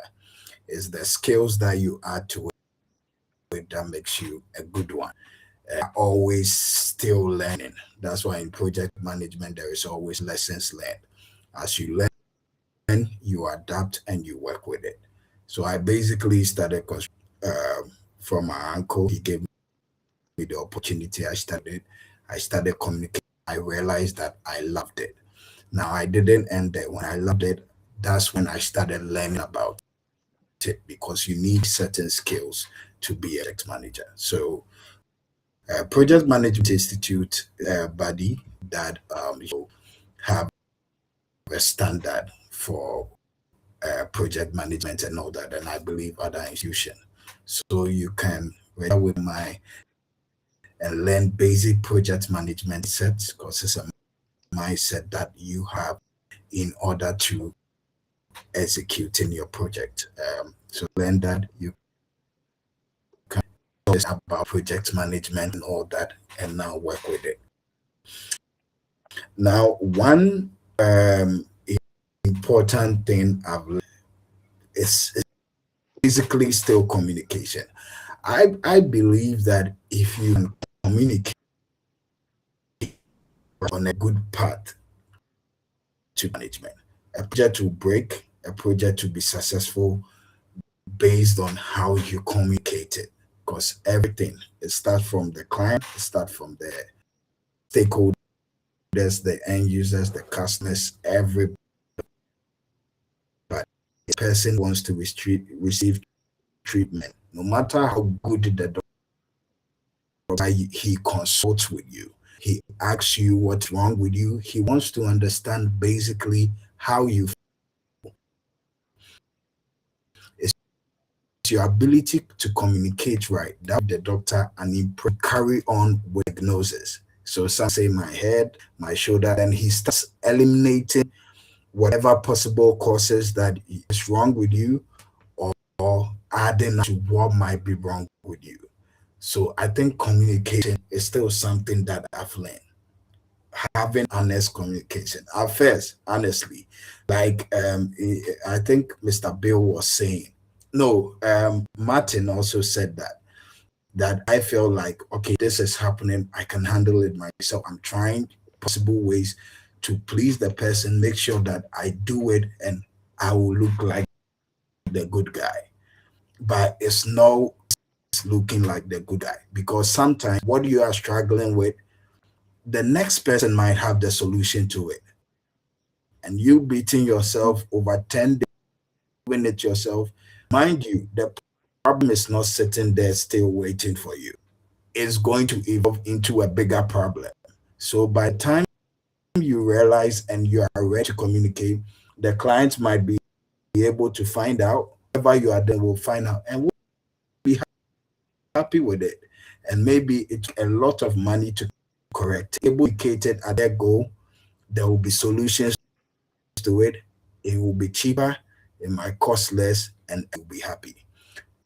It's the skills that you add to it that makes you a good one. Always still learning. That's why in project management there is always lessons learned. As you learn, you adapt and you work with it. So I basically started from my uncle. He gave me the opportunity. I started communicating. I realized that I loved it. Now I didn't end there. When I loved it, that's when I started learning about it because you need certain skills to be a project manager. So Project Management Institute body that have a standard for project management and all that, and I believe other institutions. So you can register with my and learn basic project management sets because it's a mindset that you have in order to execute in your project. So learn that you can about project management and all that, and now work with it. Now, one important thing I've learned is basically still communication. I believe that if you can communicate on a good path to management, a project will break, a project will be successful based on how you communicate it. Because everything, it starts from the client, it starts from the stakeholders, the end users, the customers, everybody. The person wants to receive treatment, no matter how good the doctor, he consults with you. He asks you what's wrong with you. He wants to understand basically how you feel. It's your ability to communicate right that the doctor and he carry on with diagnosis. So some say my head, my shoulder, and he starts eliminating whatever possible causes that is wrong with you or adding to what might be wrong with you. So I think communication is still something that I've learned. Having honest communication. At first, honestly, like I think Mr. Bill was saying, no, Martin also said that I feel like, okay, this is happening, I can handle it myself. I'm trying possible ways to please the person, make sure that I do it and I will look like the good guy. But it's no looking like the good guy, because sometimes what you are struggling with, the next person might have the solution to it. And you beating yourself over 10 days doing it yourself, mind you, the problem is not sitting there still waiting for you. It's going to evolve into a bigger problem. So by the time you realize and you are ready to communicate, the client might be able to find out. Whatever you are doing will find out and will be happy with it. And maybe it's a lot of money to correct. Able to communicate it at their goal, there will be solutions to it. It will be cheaper, it might cost less, and you'll be happy.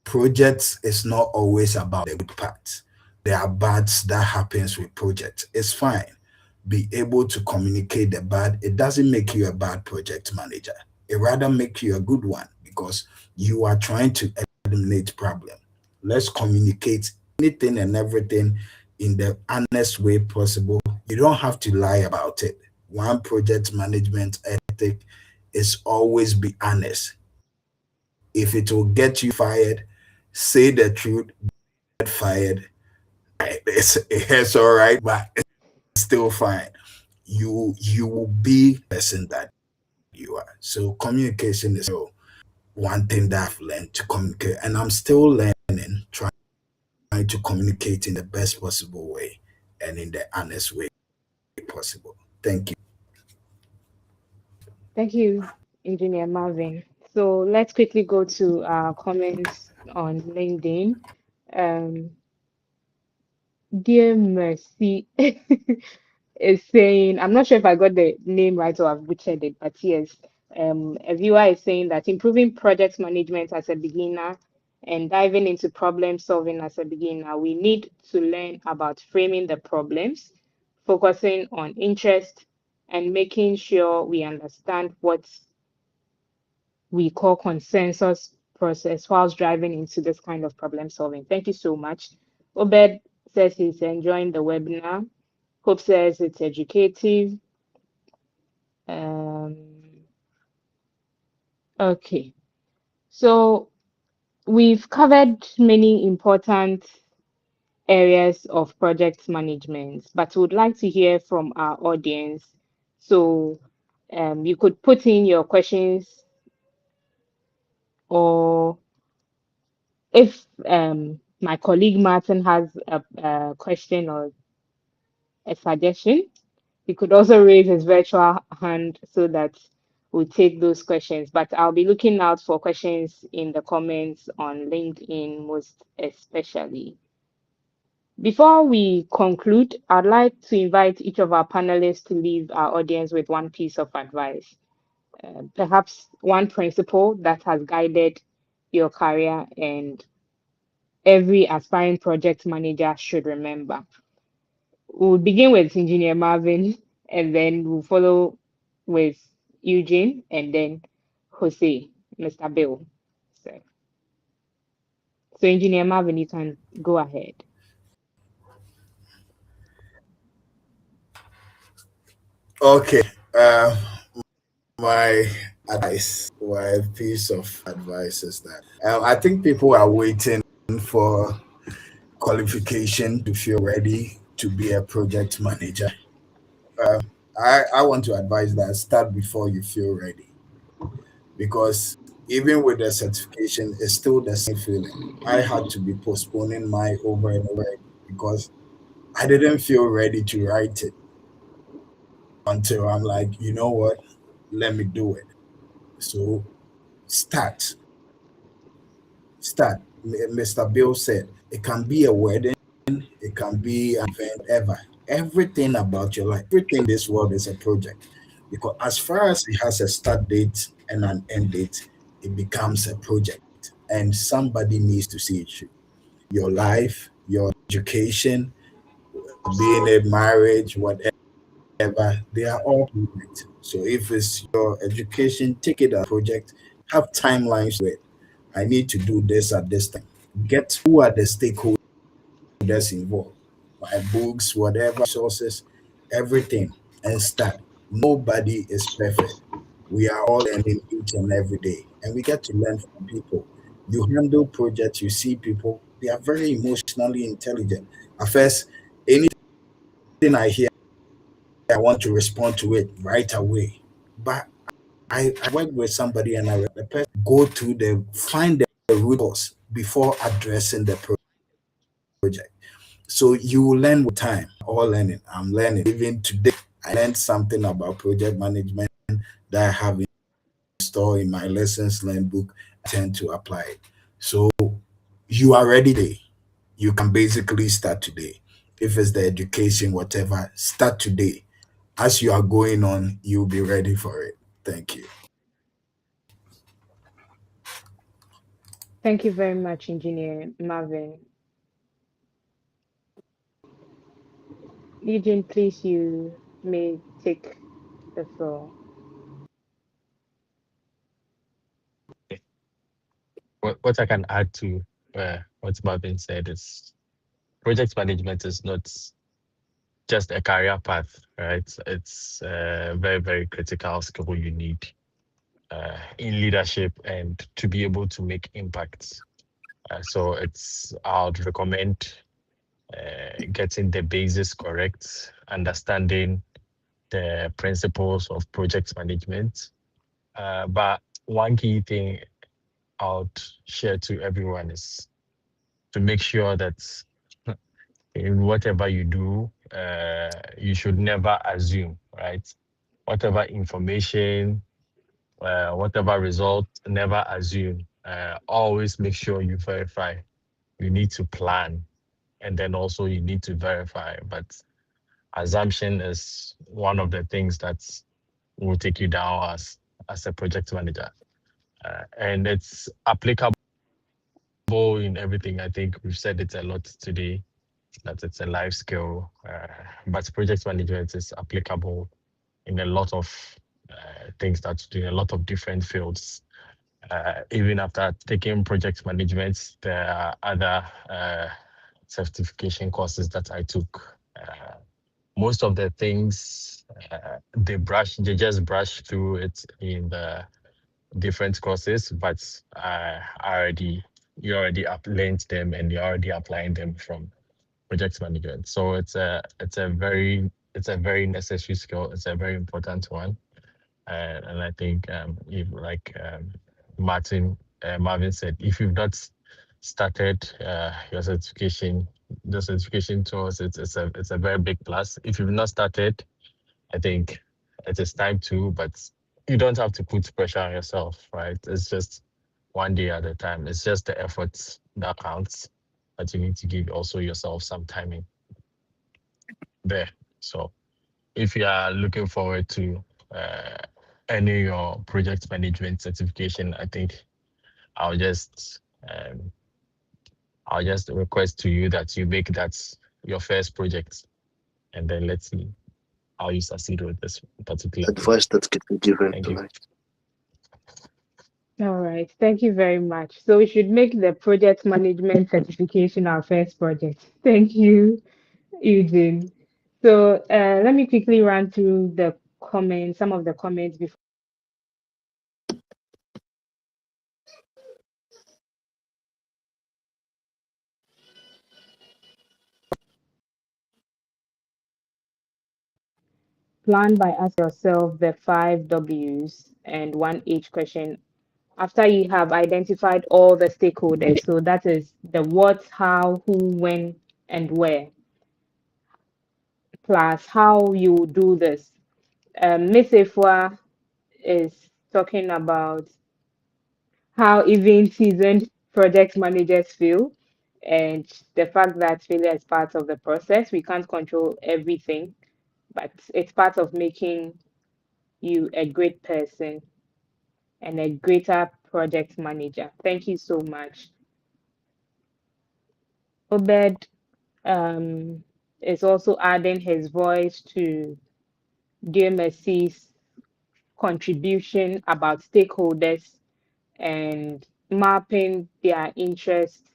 Projects is not always about the good parts. There are bads that happens with projects. It's fine. Be able to communicate the bad. It doesn't make you a bad project manager. It rather make you a good one, because you are trying to eliminate problem. Let's communicate anything and everything in the honest way possible. You don't have to lie about it. One project management ethic is always be honest. If it will get you fired, say the truth, get fired. It's all right, but it's still fine. You will be the person that you are. So communication is one thing that I've learned to communicate, and I'm still learning, trying to communicate in the best possible way and in the honest way possible. Thank you. Thank you, Engineer Marvin. So let's quickly go to our comments on LinkedIn. Um, Dear Mercy is saying, I'm not sure if I got the name right or I've butchered it, but yes, a viewer is saying that improving project management as a beginner and diving into problem solving as a beginner, we need to learn about framing the problems, focusing on interest, and making sure we understand what we call consensus process whilst driving into this kind of problem solving. Thank you so much. Obed says he's enjoying the webinar. Hope says it's educative. Um, okay, so we've covered many important areas of project management, but would like to hear from our audience. So you could put in your questions, or if my colleague Martin has a question or a suggestion, he could also raise his virtual hand so that we take those questions. But I'll be looking out for questions in the comments on LinkedIn, most especially. Before we conclude, I'd like to invite each of our panelists to leave our audience with one piece of advice, perhaps one principle that has guided your career and every aspiring project manager should remember. We'll begin with Engineer Marvin, and then we'll follow with Eugene, and then Jose, Mr. Bill. So, so Engineer Marvin, you can go ahead. Okay. My my piece of advice is that I think people are waiting for qualification to feel ready to be a project manager. I want to advise that start before you feel ready, because even with the certification, it's still the same feeling. I had to be postponing my over and over because I didn't feel ready to write it until I'm like, you know what, let me do it. So start, start. Mr. Bill said it can be a wedding, it can be an event, ever. Everything about your life, everything in this world is a project. Because as far as it has a start date and an end date, it becomes a project. And somebody needs to see it through. Your life, your education, being a marriage, whatever, they are all projects. So if it's your education, take it as a project, have timelines to it. I need to do this at this time. Get who are the stakeholders involved, my books, whatever sources, everything, and start. Nobody is perfect. We are all learning each and every day, and we get to learn from people. You handle projects, you see people, they are very emotionally intelligent. At first, anything I hear, I want to respond to it right away. But I work with somebody and the person go to find the root cause before addressing the project. So you will learn with time. All learning. I'm learning. Even today, I learned something about project management that I have installed in my lessons learned book. I tend to apply it. So you are ready today. You can basically start today. If it's the education, whatever, start today. As you are going on, you'll be ready for it. Thank you. Thank you very much, Engineer Marvin. Eugene, please, you may take the floor. What I can add to what Marvin said is project management is not just a career path, right? It's a very, very critical skill you need in leadership and to be able to make impacts. So I would recommend getting the basis correct, understanding the principles of project management. But one key thing I would share to everyone is to make sure that in whatever you do, you should never assume, right? Whatever information, whatever result, never assume. Always make sure you verify. You need to plan, and then also you need to verify. But assumption is one of the things that will take you down as a project manager, and it's applicable in everything. I think we've said it a lot today that it's a life skill, but project management is applicable in a lot of things that do in a lot of different fields. Even after taking project management, there are other certification courses that I took. Most of the things they just brush through it in the different courses, but you already learned them and you're already applying them from project management. So it's a very necessary skill. It's a very important one, and I think if like Marvin said, if you've not started your certification, the certification tours, it's a very big plus. If you've not started, I think it is time to, but you don't have to put pressure on yourself, right? It's just one day at a time. It's just the efforts that counts, but you need to give also yourself some timing there. So if you are looking forward to uh, earning your project management certification, I think I'll just um, I'll just request to you that you make that your first project, and then let's see how you succeed with this particular thing. Advice that can be given Thank you. tonight. All right, thank you very much. So we should make the project management certification our first project. Thank you, Eugene. So let me quickly run through the comments, some of the comments before. Plan by asking yourself the five W's and one H question after you have identified all the stakeholders. So that is the what, how, who, when, and where, plus how you will do this. Miss Efua is talking about how even seasoned project managers feel and the fact that failure is part of the process. We can't control everything, but it's part of making you a great person and a greater project manager. Thank you so much. Obed is also adding his voice to DMSC's contribution about stakeholders and mapping their interest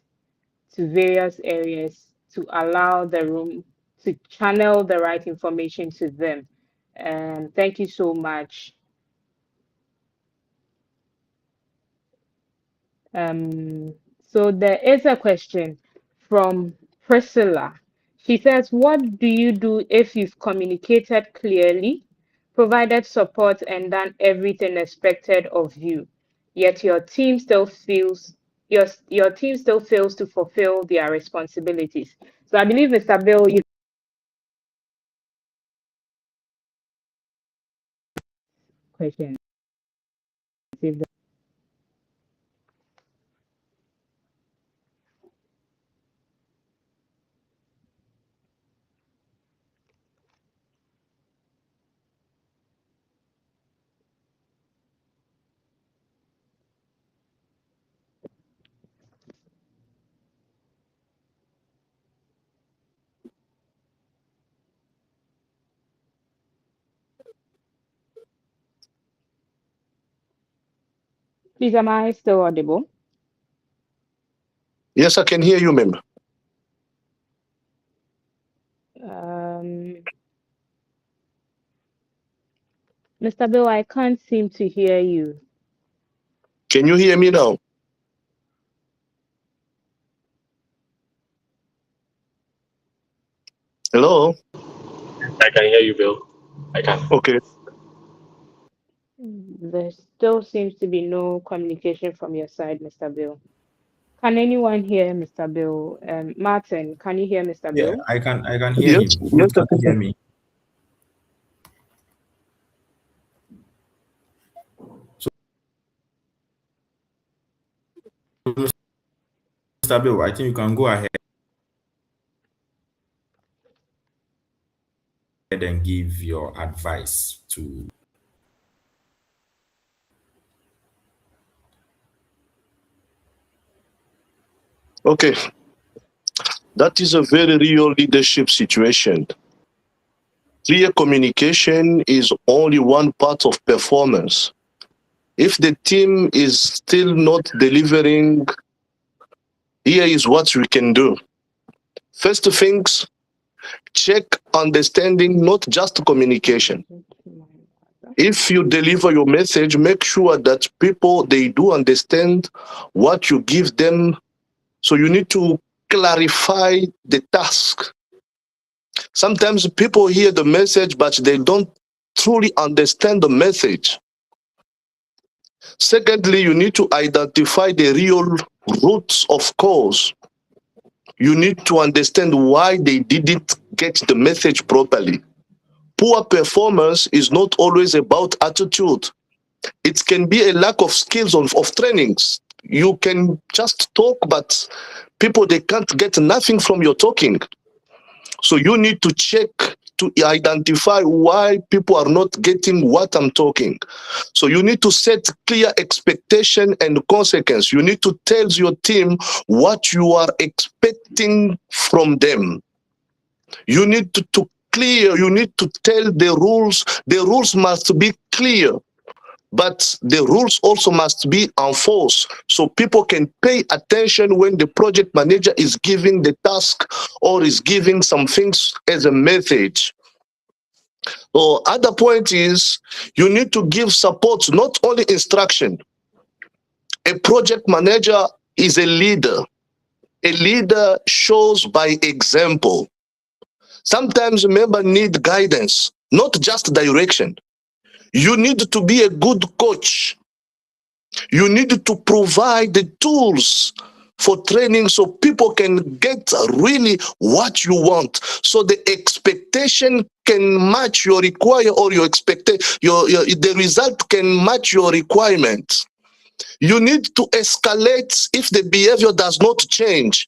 to various areas to allow the room to channel the right information to them. Thank you so much. So there is a question from Priscilla. She says, what do you do if you've communicated clearly, provided support, and done everything expected of you, yet your team still feels your team still fails to fulfill their responsibilities? So I believe, Mr. Bill, you question. Please, am I still audible? Yes, I can hear you, ma'am. Mr. Bill, I can't seem to hear you. Can you hear me now? Hello? I can hear you, Bill. I can. Okay. There still seems to be no communication from your side, Mr. Bill. Can anyone hear Mr. Bill? Martin, can you hear Mr. Yeah, Bill? I can hear Yes, him. yes, Can you hear me? So, Mr. Bill, I think you can go ahead and give your advice to. Okay. That is a very real leadership situation. Clear communication is only one part of performance. If the team is still not delivering, here is what we can do. First things, check understanding, not just communication. If you deliver your message, make sure that people, they do understand what you give them. So you need to clarify the task. Sometimes people hear the message, but they don't truly understand the message. Secondly, you need to identify the real roots of cause. You need to understand why they didn't get the message properly. Poor performance is not always about attitude. It can be a lack of skills of trainings. You can just talk, but people, they can't get nothing from your talking. So you need to check to identify why people are not getting what I'm talking. So you need to set clear expectation and consequence. You need to tell your team what you are expecting from them. You need to clear, you need to tell the rules. The rules must be clear, but the rules also must be enforced so people can pay attention when the project manager is giving the task or is giving some things as a message. So other point is you need to give support, not only instruction. A project manager is a leader. A leader shows by example. Sometimes members need guidance, not just direction. You need to be a good coach. You need to provide the tools for training so people can get really what you want. So the expectation can match your require or your expectation, the result can match your requirements. You need to escalate if the behavior does not change.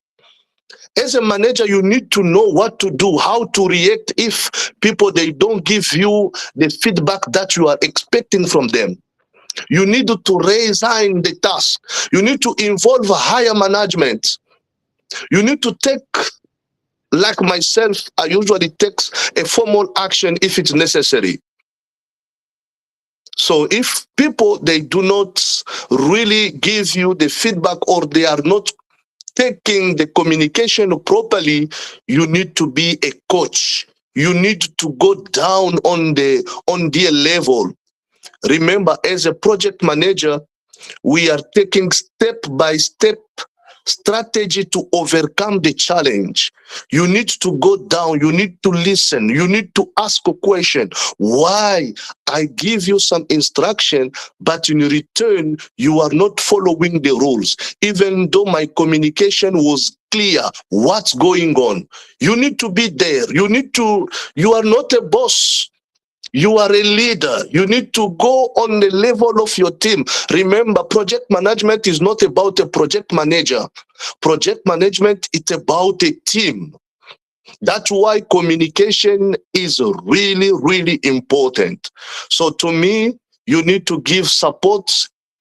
As a manager, you need to know what to do, how to react if people, they don't give you the feedback that you are expecting from them. You need to reassign the task. You need to involve higher management. You need to take, like myself, I usually take a formal action if it's necessary. So if people, they do not really give you the feedback, or they are not taking the communication properly, you need to be a coach. You need to go down on their level. Remember, as a project manager, we are taking step by step strategy to overcome the challenge. You need to go down, you need to listen, you need to ask a question. Why? I give you some instruction, but in return, you are not following the rules. Even though my communication was clear, what's going on? You need to be there. You are not a boss. You are a leader. You need to go on the level of your team. Remember, project management is not about a project manager. Project management is about a team. That's why communication is really, really important. So to me, you need to give support,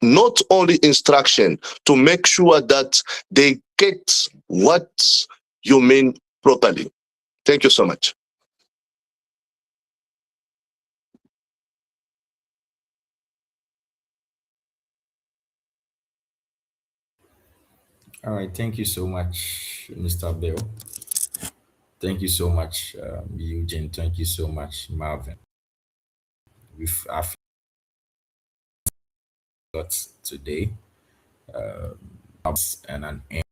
not only instruction, to make sure that they get what you mean properly. Thank you so much. All right, thank you so much, Mr. Bill. Thank you so much, Eugene. Thank you so much, Marvin. I've got today, and an end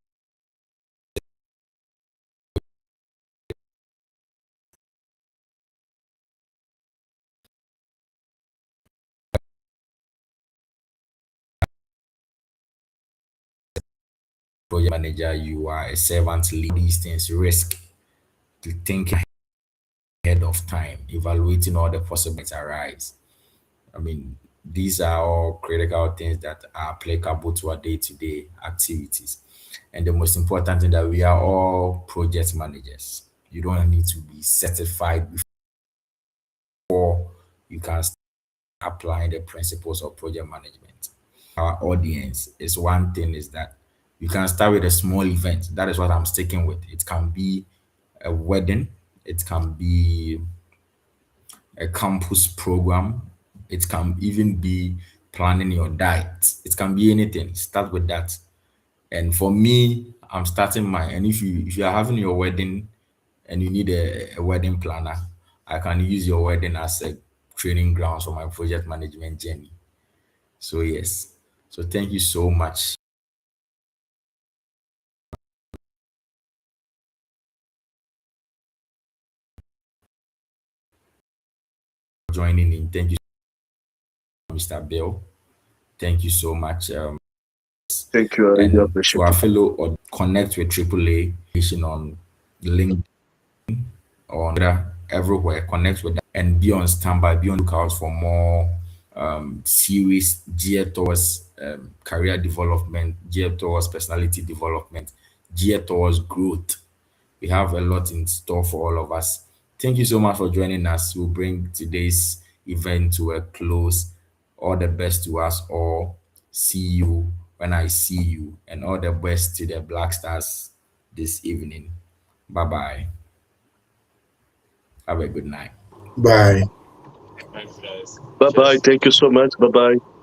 project manager. You are a servant lead. These things, risk, to think ahead of time, evaluating all the possibilities arise. I mean, these are all critical things that are applicable to our day-to-day activities. And the most important thing, that we are all project managers. You don't need to be certified before you can start applying the principles of project management. Our audience is one thing, is that you can start with a small event. That is what I'm sticking with. It can be a wedding, it can be a campus program, it can even be planning your diet. It can be anything. Start with that. And for me, I'm starting mine. And if you are having your wedding and you need a wedding planner, I can use your wedding as a training grounds for my project management journey. So yes. So thank you so much for joining in. Thank you, Mr. Bill. Thank you so much. Thank you. I really And to appreciate our it. fellow, or connect with AAA on LinkedIn or everywhere. Connect with that and be on standby. Be on lookout for more series geared towards career development, geared towards personality development, geared towards growth. We have a lot in store for all of us. Thank you so much for joining us. We'll bring today's event to a close. All the best to us all. See you when I see you, and all the best to the Black Stars this evening. Bye bye. Have a good night. Bye. Thanks, guys. Bye bye. Cheers. Thank you so much. Bye bye.